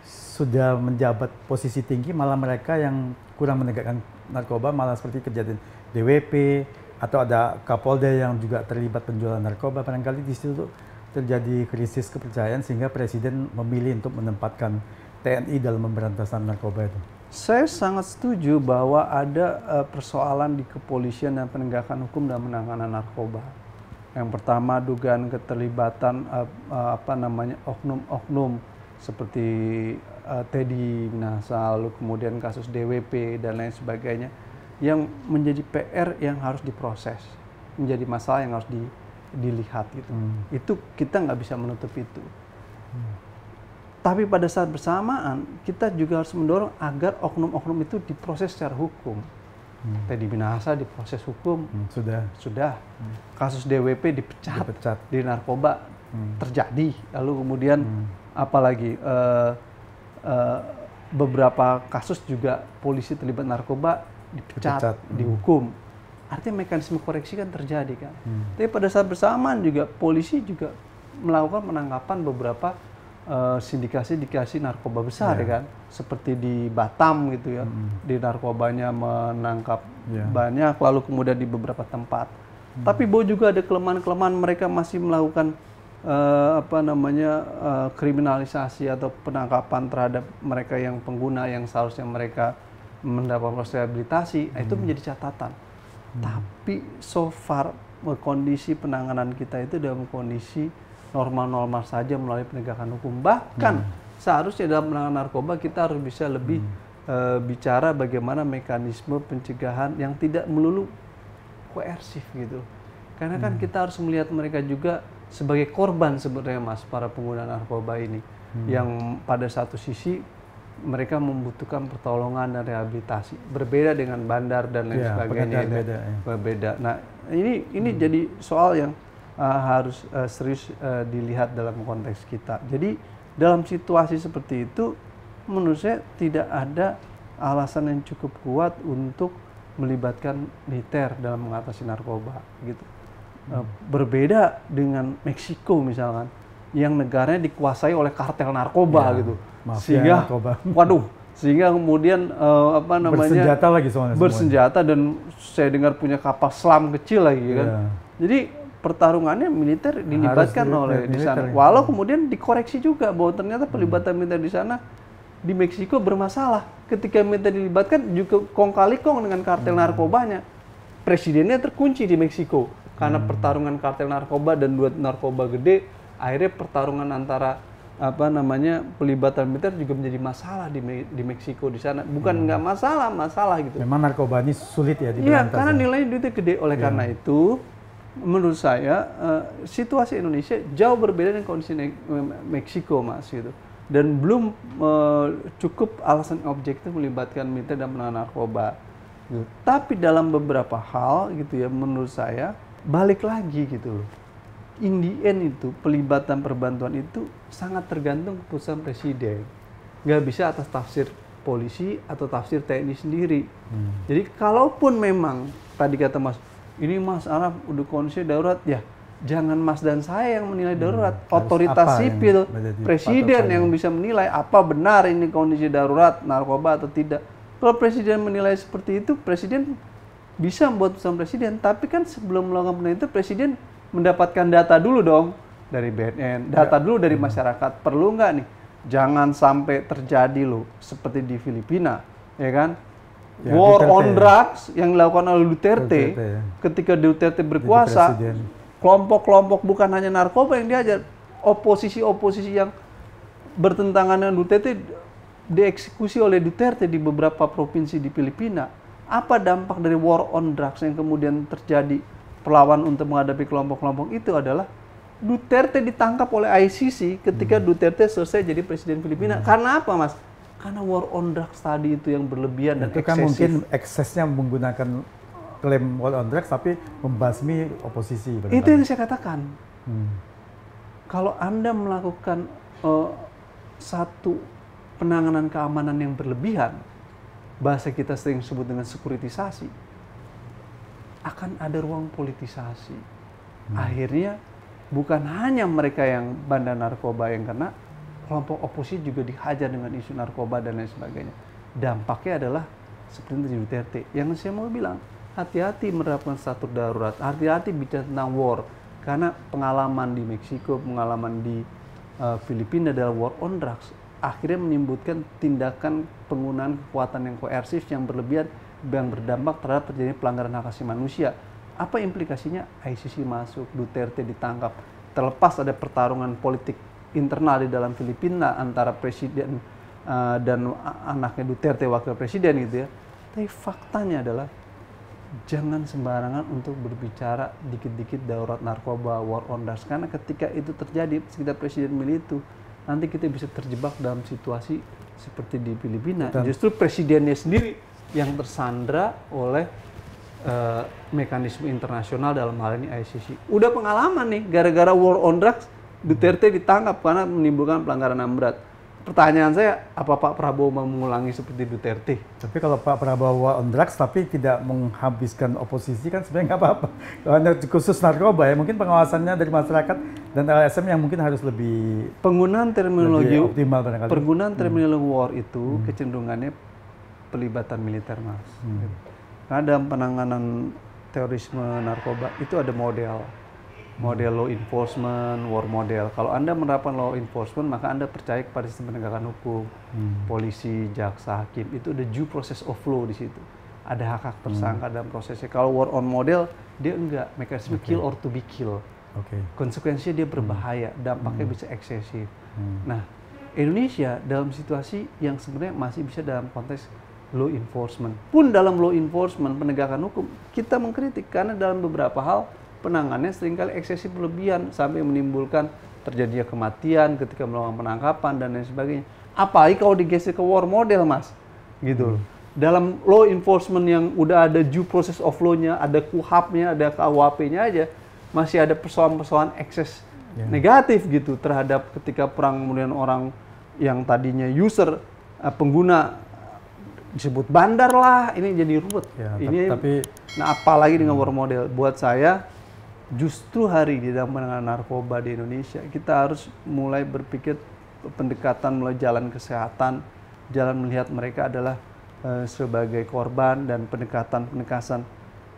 [SPEAKER 2] sudah menjabat posisi tinggi, malah mereka yang kurang menegakkan narkoba, malah seperti kejadian DWP, atau ada Kapolda yang juga terlibat penjualan narkoba. Barangkali di situ terjadi krisis kepercayaan sehingga presiden memilih untuk menempatkan TNI dalam pemberantasan narkoba itu.
[SPEAKER 1] Saya sangat setuju bahwa ada persoalan di kepolisian dan penegakan hukum dalam penanganan narkoba. Yang pertama, dugaan keterlibatan oknum-oknum seperti Teddy Minahasa, lalu kemudian kasus DWP dan lain sebagainya, yang menjadi PR yang harus diproses, menjadi masalah yang harus dilihat gitu. Itu kita nggak bisa menutup itu. Tapi pada saat bersamaan kita juga harus mendorong agar oknum-oknum itu diproses secara hukum. Teddy Minahasa diproses hukum, sudah. Kasus DWP dipecat. Di narkoba terjadi. Lalu kemudian apalagi beberapa kasus juga polisi terlibat narkoba dipecat, dihukum. Artinya mekanisme koreksi kan terjadi kan. Tapi pada saat bersamaan juga polisi juga melakukan penangkapan beberapa sindikasi narkoba besar ya kan, seperti di Batam gitu ya, di narkobanya menangkap banyak, lalu kemudian di beberapa tempat. Tapi bahwa juga ada kelemahan-kelemahan, mereka masih melakukan kriminalisasi atau penangkapan terhadap mereka yang pengguna yang seharusnya mereka mendapat proses rehabilitasi. Itu menjadi catatan. Tapi so far kondisi penanganan kita itu dalam kondisi norma-norma saja melalui penegakan hukum. Bahkan seharusnya dalam penanganan narkoba kita harus bisa lebih bicara bagaimana mekanisme pencegahan yang tidak melulu koersif gitu. Karena kan kita harus melihat mereka juga sebagai korban sebenarnya Mas, para pengguna narkoba ini. Yang pada satu sisi mereka membutuhkan pertolongan dan rehabilitasi. Berbeda dengan bandar dan lain sebagainya. Berbeda. Nah, ini jadi soal yang harus serius dilihat dalam konteks kita. Jadi dalam situasi seperti itu, menurut saya tidak ada alasan yang cukup kuat untuk melibatkan militer dalam mengatasi narkoba, gitu. Berbeda dengan Meksiko misalkan, yang negaranya dikuasai oleh kartel narkoba, gitu. Sehingga, sehingga kemudian
[SPEAKER 2] bersenjata lagi soalnya.
[SPEAKER 1] Bersenjata dan saya dengar punya kapal selam kecil lagi, kan. Jadi pertarungannya militer dilibatkan oleh di sana. Walau kemudian dikoreksi juga bahwa ternyata pelibatan militer di sana di Meksiko bermasalah. Ketika militer dilibatkan juga kong kali kong dengan kartel narkobanya. Presidennya terkunci di Meksiko karena pertarungan kartel narkoba dan dua narkoba gede. Akhirnya pertarungan antara pelibatan militer juga menjadi masalah di Meksiko di sana. Bukan nggak masalah gitu.
[SPEAKER 2] Memang narkoba ini sulit ya diberantas.
[SPEAKER 1] Iya, karena nilainya duitnya gede. Oleh karena itu, menurut saya situasi Indonesia jauh berbeda dengan kondisi Meksiko, Mas, gitu. Dan belum cukup alasan objektif melibatkan militer dalam penanganan narkoba. Gitu. Tapi dalam beberapa hal gitu ya, menurut saya balik lagi gitu loh. In the end itu pelibatan perbantuan itu sangat tergantung keputusan presiden. Nggak bisa atas tafsir polisi atau tafsir TNI sendiri. Jadi kalaupun memang tadi kata Mas, ini Mas Araf udah kondisi darurat, ya jangan Mas dan saya yang menilai darurat. Otoritas sipil, presiden yang bisa menilai apa benar ini kondisi darurat narkoba atau tidak. Kalau presiden menilai seperti itu, presiden bisa membuat keputusan presiden. Tapi kan sebelum melakukan penilaian itu, presiden mendapatkan data dulu dong dari BNN, data dulu dari masyarakat. Perlu nggak nih? Jangan sampai terjadi loh seperti di Filipina, ya kan? Ya, war on drugs yang dilakukan oleh Duterte ketika Duterte berkuasa, kelompok-kelompok bukan hanya narkoba yang diajar, oposisi-oposisi yang bertentangan dengan Duterte dieksekusi oleh Duterte di beberapa provinsi di Filipina. Apa dampak dari war on drugs yang kemudian terjadi? Perlawan untuk menghadapi kelompok-kelompok itu adalah Duterte ditangkap oleh ICC ketika Duterte selesai jadi presiden Filipina. Karena apa, Mas? Karena war on drugs tadi itu yang berlebihan dan
[SPEAKER 2] itu
[SPEAKER 1] eksesif.
[SPEAKER 2] Kan mungkin eksesnya menggunakan klaim war on drugs tapi membasmi oposisi.
[SPEAKER 1] Itu yang saya katakan. Kalau Anda melakukan satu penanganan keamanan yang berlebihan, bahasa kita sering sebut dengan sekuritisasi, akan ada ruang politisasi. Akhirnya bukan hanya mereka yang bandar narkoba yang kena, kelompok oposisi juga dihajar dengan isu narkoba dan lain sebagainya. Dampaknya adalah seperti di Duterte. Yang saya mau bilang, hati-hati menerapkan status darurat, hati-hati bicara tentang war. Karena pengalaman di Meksiko, pengalaman di Filipina dalam war on drugs, akhirnya menimbulkan tindakan penggunaan kekuatan yang koersif yang berlebihan, yang berdampak terhadap terjadinya pelanggaran hak asasi manusia. Apa implikasinya? ICC masuk, Duterte ditangkap. Terlepas ada pertarungan politik internal di dalam Filipina antara presiden dan anaknya Duterte, wakil presiden gitu ya. Tapi faktanya adalah jangan sembarangan untuk berbicara dikit-dikit darurat narkoba, war on drugs. Karena ketika itu terjadi, sekitar presiden milih itu, nanti kita bisa terjebak dalam situasi seperti di Filipina. Justru presidennya sendiri yang tersandra oleh mekanisme internasional, dalam hal ini ICC. Udah pengalaman nih, gara-gara war on drugs, Duterte ditangkap karena menimbulkan pelanggaran HAM berat. Pertanyaan saya, apa Pak Prabowo mau mengulangi seperti Duterte?
[SPEAKER 2] Tapi kalau Pak Prabowo on drugs tapi tidak menghabiskan oposisi kan sebenarnya nggak apa-apa. Kalau khusus narkoba ya, mungkin pengawasannya dari masyarakat dan LSM yang mungkin harus lebih
[SPEAKER 1] penggunaan terminologi
[SPEAKER 2] lebih optimal barangkali.
[SPEAKER 1] Penggunaan terminologi war itu kecenderungannya pelibatan militer, Mas. Karena dalam penanganan terorisme narkoba itu ada model law enforcement, war model. Kalau Anda menerapkan law enforcement, maka Anda percaya kepada sistem penegakan hukum, polisi, jaksa, hakim. Itu ada due process of law di situ. Ada hak-hak tersangka dalam prosesnya. Kalau war on model, dia enggak, mekanisme kill or to be kill. Konsekuensinya dia berbahaya, dampaknya bisa eksesif. Nah, Indonesia dalam situasi yang sebenarnya masih bisa dalam konteks law enforcement. Pun dalam law enforcement, penegakan hukum, kita mengkritik karena dalam beberapa hal penanganannya seringkali eksesif berlebihan sampai menimbulkan terjadinya kematian ketika melakukan penangkapan dan lain sebagainya. Apalagi kalau digeser ke war model, Mas. Gitu. Dalam law enforcement yang udah ada due process of law-nya, ada KUHAP-nya, ada KUHP-nya aja, masih ada persoalan-persoalan ekses negatif gitu terhadap ketika perang kemudian orang yang tadinya user, pengguna disebut bandar lah, ini jadi ruwet. Nah apalagi dengan war model, buat saya justru hari di dalam penanganan narkoba di Indonesia, kita harus mulai berpikir pendekatan mulai jalan kesehatan, jalan melihat mereka adalah sebagai korban, dan pendekatan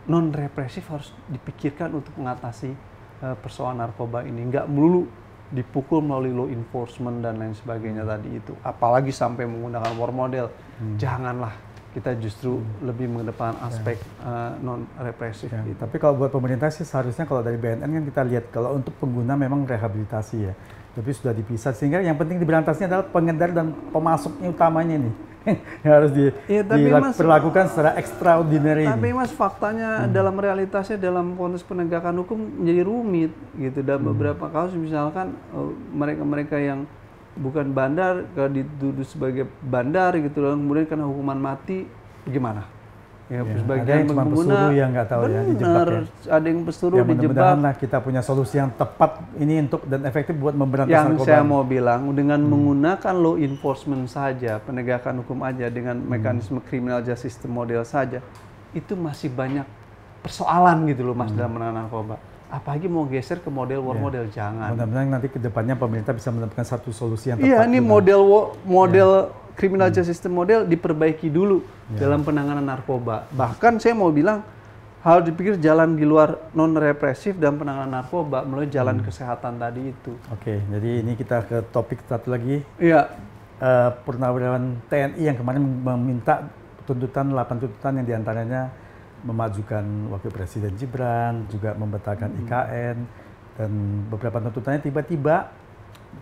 [SPEAKER 1] non represif harus dipikirkan untuk mengatasi persoalan narkoba ini. Nggak melulu dipukul melalui law enforcement dan lain sebagainya tadi itu. Apalagi sampai menggunakan war model. Janganlah, kita justru lebih mengedepankan aspek non represif.
[SPEAKER 2] Gitu. Tapi kalau buat pemerintah sih seharusnya kalau dari BNN kan kita lihat kalau untuk pengguna memang rehabilitasi ya. Tapi sudah dipisah, sehingga yang penting diberantasnya adalah pengedar dan pemasoknya utamanya nih. Yang harus diperlakukan secara extraordinary.
[SPEAKER 1] Tapi Mas, faktanya dalam realitasnya dalam konteks penegakan hukum menjadi rumit gitu. Dan beberapa kasus misalkan mereka-mereka yang bukan bandar dituduh sebagai bandar gitu, lalu kemudian kena hukuman mati, gimana? Ya,
[SPEAKER 2] sebagian pengguna yang nggak tahu ya, dijebak ya.
[SPEAKER 1] Ada yang pesuruh ya,
[SPEAKER 2] dijebak. Lah kita punya solusi yang tepat ini untuk dan efektif buat memberantas narkoba.
[SPEAKER 1] Yang saya mau bilang, dengan menggunakan law enforcement saja, penegakan hukum aja dengan mekanisme criminal justice system model saja, itu masih banyak persoalan gitu loh Mas dalam menangani narkoba. Apalagi mau geser ke model war model, jangan.
[SPEAKER 2] Mudah-mudahan nanti ke depannya pemerintah bisa menemukan satu solusi yang tepat.
[SPEAKER 1] Iya, ini model criminal justice system model diperbaiki dulu dalam penanganan narkoba. Bahkan saya mau bilang harus dipikir jalan di luar non represif dan penanganan narkoba melalui jalan kesehatan tadi itu.
[SPEAKER 2] Oke, jadi ini kita ke topik satu lagi.
[SPEAKER 1] Iya.
[SPEAKER 2] Purnawirawan TNI yang kemarin meminta 8 tuntutan yang diantaranya memajukan Wakil Presiden Gibran, juga membatalkan IKN, dan beberapa tuntutannya tiba-tiba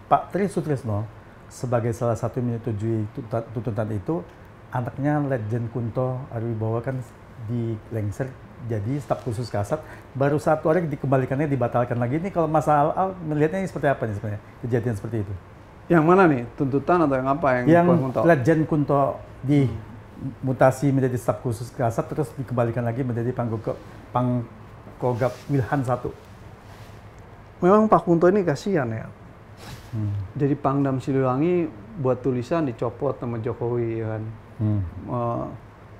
[SPEAKER 2] Pak Tri Sutrisno sebagai salah satu yang menyetujui tuntutan itu, anaknya Letjen Kunto Ariwibowo kan dilengser jadi staf khusus Kasat, baru 1 hari dikembalikannya dibatalkan lagi. Ini kalau Mas Al melihatnya ini seperti apa nih sebenarnya kejadian seperti itu? Yang
[SPEAKER 1] mana nih, tuntutan atau yang apa?
[SPEAKER 2] Yang Letjen Kunto dimutasi menjadi staf khusus Kasat terus dikembalikan lagi menjadi Pangkogap Wilhan 1.
[SPEAKER 1] Memang Pak Kunto ini kasihan ya. Jadi Pangdam Siliwangi buat tulisan dicopot sama Jokowi ya kan.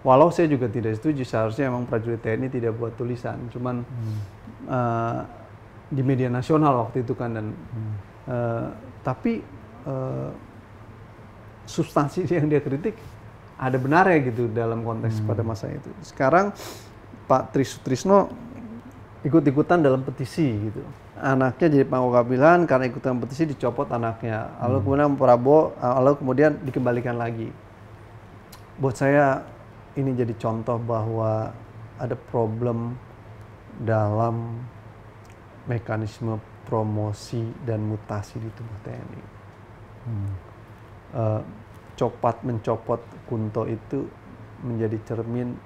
[SPEAKER 1] Walau saya juga tidak setuju, seharusnya memang prajurit TNI tidak buat tulisan, cuman di media nasional waktu itu kan, dan tapi substansi yang dia kritik ada benarnya gitu dalam konteks pada masa itu. Sekarang Pak Tri Sutrisno ikut-ikutan dalam petisi gitu. Anaknya jadi Pangkogap Wilhan, karena ikutan petisi dicopot anaknya. Lalu kemudian Prabowo, lalu kemudian dikembalikan lagi. Buat saya ini jadi contoh bahwa ada problem dalam mekanisme promosi dan mutasi di tubuh TNI. Mencopot Kunto itu menjadi cermin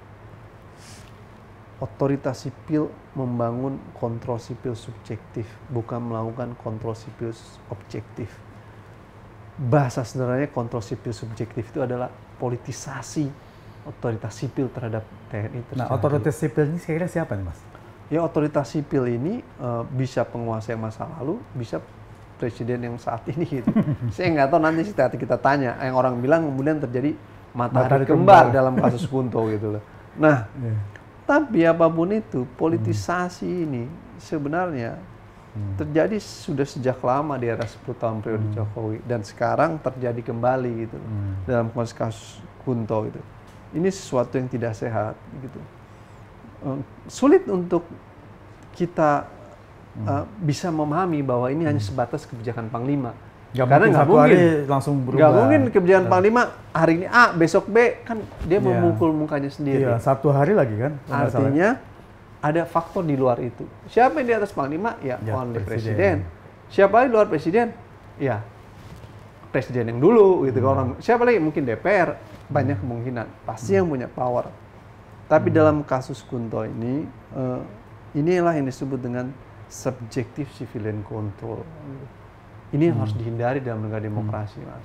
[SPEAKER 1] otoritas sipil membangun kontrol sipil subjektif, bukan melakukan kontrol sipil objektif. Bahasa sederhananya kontrol sipil subjektif itu adalah politisasi otoritas sipil terhadap TNI.
[SPEAKER 2] Nah, otoritas sipil ini kira-kira siapa nih Mas?
[SPEAKER 1] Ya, otoritas sipil ini bisa penguasa yang masa lalu, bisa presiden yang saat ini gitu. Saya nggak tahu, nanti kita tanya. Yang orang bilang kemudian terjadi matahari kembar dalam kasus Kunto gitu loh. Nah, tapi apapun itu, politisasi ini sebenarnya terjadi sudah sejak lama di era 10 tahun periode Jokowi, dan sekarang terjadi kembali gitu dalam kasus Kunto itu. Ini sesuatu yang tidak sehat gitu. Sulit untuk kita bisa memahami bahwa ini hanya sebatas kebijakan Panglima. Karena nggak mungkin
[SPEAKER 2] langsung berubah.
[SPEAKER 1] Nggak mungkin kebijakan Panglima hari ini A, besok B, kan dia memukul mukanya sendiri.
[SPEAKER 2] Iya, 1 hari lagi kan.
[SPEAKER 1] Artinya ada faktor di luar itu. Siapa yang di atas Panglima? Ya, only
[SPEAKER 2] presiden.
[SPEAKER 1] Siapa lagi di luar presiden? Ya, presiden yang dulu gitu. Siapa lagi? Mungkin DPR. Banyak kemungkinan. Pasti yang punya power. Tapi dalam kasus Kunto ini, inilah yang disebut dengan subjective civilian control. Ini yang harus dihindari dalam negara demokrasi, Mas.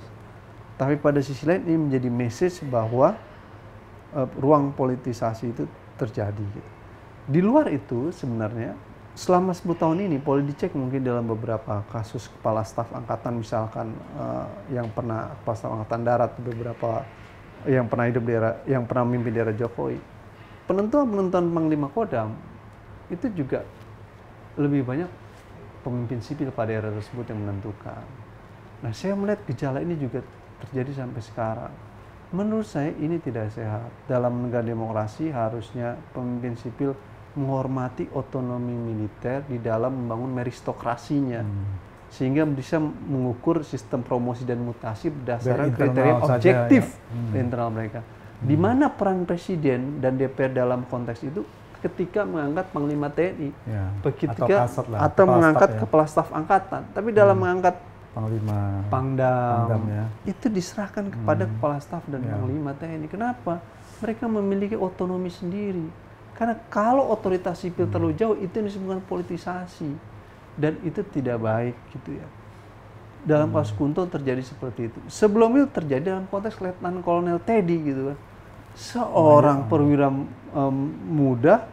[SPEAKER 1] Tapi pada sisi lain ini menjadi message bahwa ruang politisasi itu terjadi. Gitu. Di luar itu sebenarnya selama 10 tahun ini boleh dicek mungkin dalam beberapa kasus kepala staf angkatan misalkan yang pernah kepala staf angkatan darat, beberapa yang pernah hidup di era, yang pernah memimpin di era Jokowi. Penentuan Panglima Kodam itu juga lebih banyak pemimpin sipil pada era tersebut yang menentukan. Nah, saya melihat gejala ini juga terjadi sampai sekarang. Menurut saya ini tidak sehat. Dalam negara demokrasi harusnya pemimpin sipil menghormati otonomi militer di dalam membangun meristokrasinya. Sehingga bisa mengukur sistem promosi dan mutasi berdasarkan kriteria objektif di internal mereka. Di mana peran presiden dan DPR dalam konteks itu ketika mengangkat Panglima TNI, atau mengangkat kepala staf angkatan, tapi dalam mengangkat
[SPEAKER 2] Panglima,
[SPEAKER 1] Pangdam ya, itu diserahkan kepada kepala staf dan Panglima TNI. Kenapa? Mereka memiliki otonomi sendiri. Karena kalau otoritas sipil terlalu jauh, itu disebut politisasi, dan itu tidak baik gitu ya. Dalam kasus Kunto terjadi seperti itu. Sebelum itu terjadi dalam konteks Letnan Kolonel Teddy gitu kan. Seorang perwira muda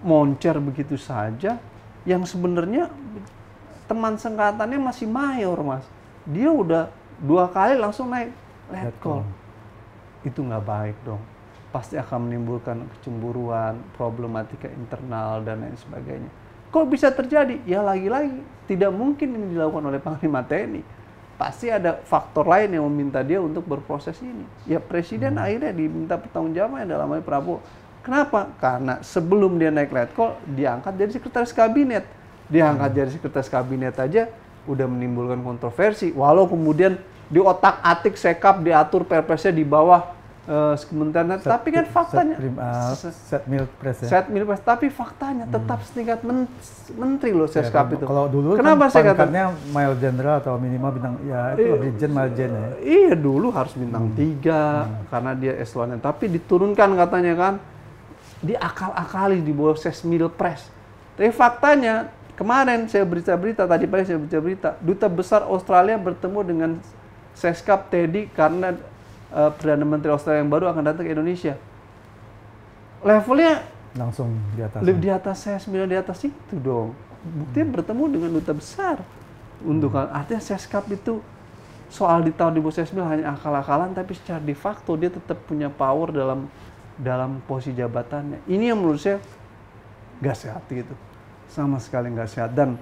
[SPEAKER 1] moncer begitu saja, yang sebenarnya teman sengkatannya masih mayor, Mas. Dia udah 2 kali langsung naik letkol. Itu nggak baik dong. Pasti akan menimbulkan kecemburuan, problematika internal dan lain sebagainya. Kok bisa terjadi? Ya lagi-lagi tidak mungkin ini dilakukan oleh Panglima TNI. Pasti ada faktor lain yang meminta dia untuk berproses ini. Ya presiden akhirnya diminta pertanggungjawaban dalam hal Prabowo. Kenapa? Karena sebelum dia naik letkol, diangkat jadi sekretaris kabinet. Diangkat jadi sekretaris kabinet aja udah menimbulkan kontroversi. Walau kemudian di otak-atik sekap diatur perpresnya di bawah kementerian, tapi kan faktanya Setmil Pres, tapi faktanya tetap setingkat menteri loh Seskap itu.
[SPEAKER 2] Kalau dulu
[SPEAKER 1] kenapa
[SPEAKER 2] kan
[SPEAKER 1] saya
[SPEAKER 2] pangkatnya Mayor Jenderal atau minimal bintang, ya itu Brigjen Majen ya.
[SPEAKER 1] Iya dulu harus bintang 3 karena dia eselonnya, tapi diturunkan katanya kan, diakal-akali di bawah Setmil Pres. Tapi faktanya kemarin saya berita-berita, tadi pagi saya berita-berita, Duta Besar Australia bertemu dengan Seskap Teddy karena Perdana Menteri Australia yang baru akan datang ke Indonesia. Levelnya
[SPEAKER 2] langsung di atas.
[SPEAKER 1] Lebih di atas saya, 9 di atas itu dong. Buktinya bertemu dengan duta besar. Untuk artinya Seskap itu soal ditaruh di bawah Setmil hanya akal-akalan, tapi secara de facto dia tetap punya power dalam posisi jabatannya. Ini yang menurut saya nggak sehat gitu. Sama sekali nggak sehat. Dan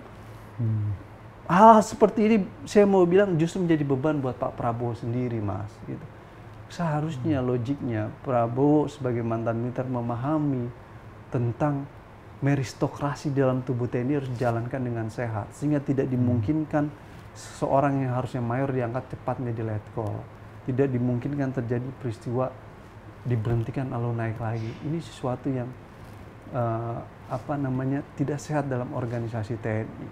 [SPEAKER 1] hal seperti ini saya mau bilang justru menjadi beban buat Pak Prabowo sendiri, Mas. Gitu. Seharusnya logiknya Prabowo sebagai mantan militer memahami tentang meristokrasi dalam tubuh TNI harus dijalankan dengan sehat, sehingga tidak dimungkinkan seseorang yang harusnya mayor diangkat cepat menjadi letkol. Tidak dimungkinkan terjadi peristiwa diberhentikan lalu naik lagi. Ini sesuatu yang tidak sehat dalam organisasi TNI.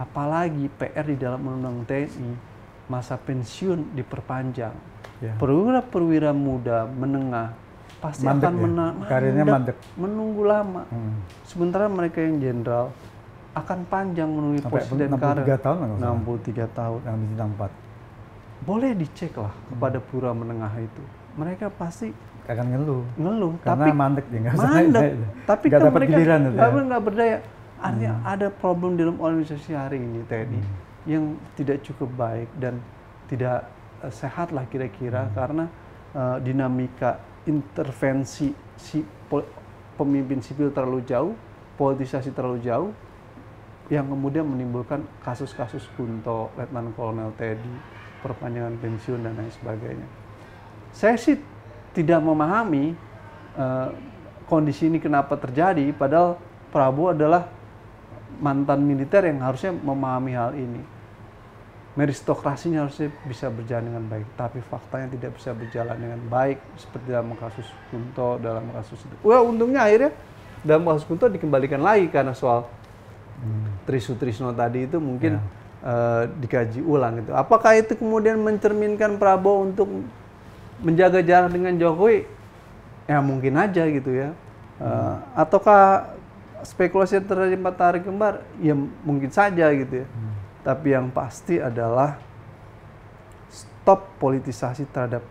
[SPEAKER 1] Apalagi PR di dalam undang-undang TNI, masa pensiun diperpanjang. Perwira-perwira muda, menengah, pasti mandek akan
[SPEAKER 2] karirnya mandek,
[SPEAKER 1] menunggu lama. Sementara mereka yang jenderal akan panjang menunggu posisi dan karir. 63 tahun.
[SPEAKER 2] Yang di bintang 4.
[SPEAKER 1] Boleh dicek lah kepada perwira menengah itu. Mereka pasti
[SPEAKER 2] akan ngeluh.
[SPEAKER 1] tapi
[SPEAKER 2] Karena mandek dia
[SPEAKER 1] tapi kan mereka nggak berdaya. Artinya ada problem dalam organisasi hari ini TNI yang tidak cukup baik dan tidak sehat lah kira-kira karena dinamika intervensi pemimpin sipil terlalu jauh, politisasi terlalu jauh, yang kemudian menimbulkan kasus-kasus Kunto, Letnan Kolonel Teddy, perpanjangan pensiun dan lain sebagainya. Saya sih tidak memahami kondisi ini kenapa terjadi, padahal Prabowo adalah mantan militer yang harusnya memahami hal ini. Meristokrasinya harusnya bisa berjalan dengan baik, tapi faktanya tidak bisa berjalan dengan baik seperti dalam kasus Kunto, dalam kasus itu. Wah, untungnya akhirnya dalam kasus Kunto dikembalikan lagi karena soal Trisutrisno tadi itu mungkin dikaji ulang gitu. Apakah itu kemudian mencerminkan Prabowo untuk menjaga jarak dengan Jokowi? Ya mungkin aja gitu ya. Ataukah spekulasi terjadi matahari kembar? Ya mungkin saja gitu ya. Tapi yang pasti adalah stop politisasi terhadap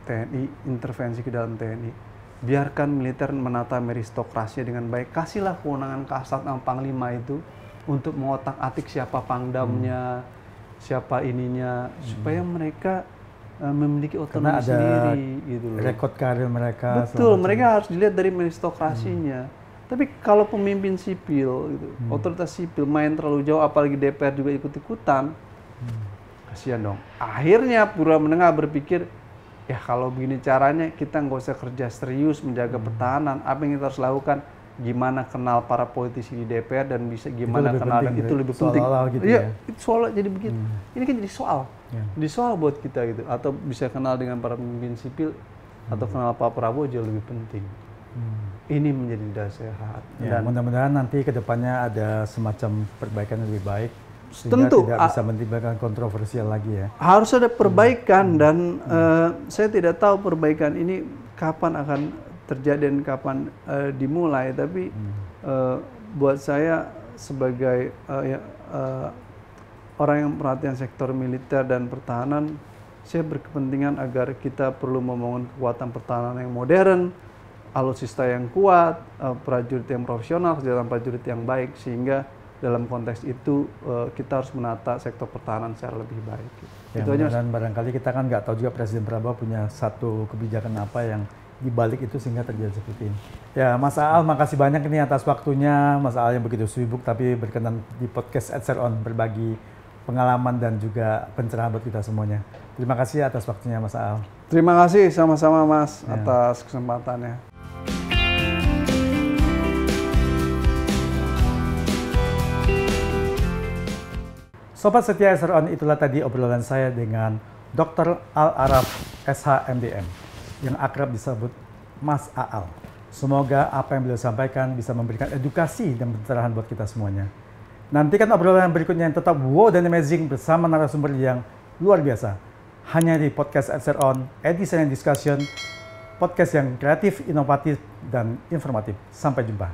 [SPEAKER 1] TNI, intervensi ke dalam TNI. Biarkan militer menata meristokrasi dengan baik. Kasihlah kewenangan Kasat sama Panglima itu untuk mengotak-atik siapa pangdamnya, siapa ininya, supaya mereka memiliki otonomi sendiri gitu loh.
[SPEAKER 2] Rekod karir mereka.
[SPEAKER 1] Betul, mereka harus dilihat dari meristokrasinya. Tapi kalau pemimpin sipil, gitu, otoritas sipil main terlalu jauh, apalagi DPR juga ikut-ikutan, kasihan dong. Akhirnya pura menengah berpikir, ya kalau begini caranya kita nggak usah kerja serius menjaga pertahanan. Apa yang kita harus lakukan? Gimana kenal para politisi di DPR dan bisa gimana kenal dan itu lebih penting.
[SPEAKER 2] Gitu
[SPEAKER 1] ya, itu soal jadi begitu. Ini kan jadi soal. Jadi soal buat kita gitu. Atau bisa kenal dengan para pemimpin sipil atau kenal Pak Prabowo jauh lebih penting. Ini menjadi dasar sehat.
[SPEAKER 2] Ya, dan mudah-mudahan nanti kedepannya ada semacam perbaikan yang lebih baik.
[SPEAKER 1] Tentu
[SPEAKER 2] tidak bisa menimbulkan kontroversial lagi ya.
[SPEAKER 1] Harus ada perbaikan dan saya tidak tahu perbaikan ini kapan akan terjadi dan kapan dimulai. Tapi buat saya sebagai orang yang perhatian sektor militer dan pertahanan, saya berkepentingan agar kita perlu membangun kekuatan pertahanan yang modern, alutsista yang kuat, prajurit yang profesional, kesejahteraan prajurit yang baik, sehingga dalam konteks itu kita harus menata sektor pertahanan secara lebih baik.
[SPEAKER 2] Ya, itu aja. Dan barangkali kita kan nggak tahu juga Presiden Prabowo punya satu kebijakan apa yang dibalik itu sehingga terjadi seperti ini. Ya, Mas Aal, makasih banyak ini atas waktunya. Mas Aal yang begitu sibuk tapi berkenan di podcast EdShareOn berbagi pengalaman dan juga pencerahan buat kita semuanya. Terima kasih atas waktunya Mas Aal.
[SPEAKER 1] Terima kasih sama-sama Mas atas kesempatannya.
[SPEAKER 2] Sobat setia EdShareOn, itulah tadi obrolan saya dengan Dr. Al-Araf SH.MDM yang akrab disebut Mas Aal. Semoga apa yang beliau sampaikan bisa memberikan edukasi dan pencerahan buat kita semuanya. Nantikan obrolan berikutnya yang tetap wow dan amazing bersama narasumber yang luar biasa. Hanya di podcast EdShareOn, Edition and Discussion, podcast yang kreatif, inovatif, dan informatif. Sampai jumpa.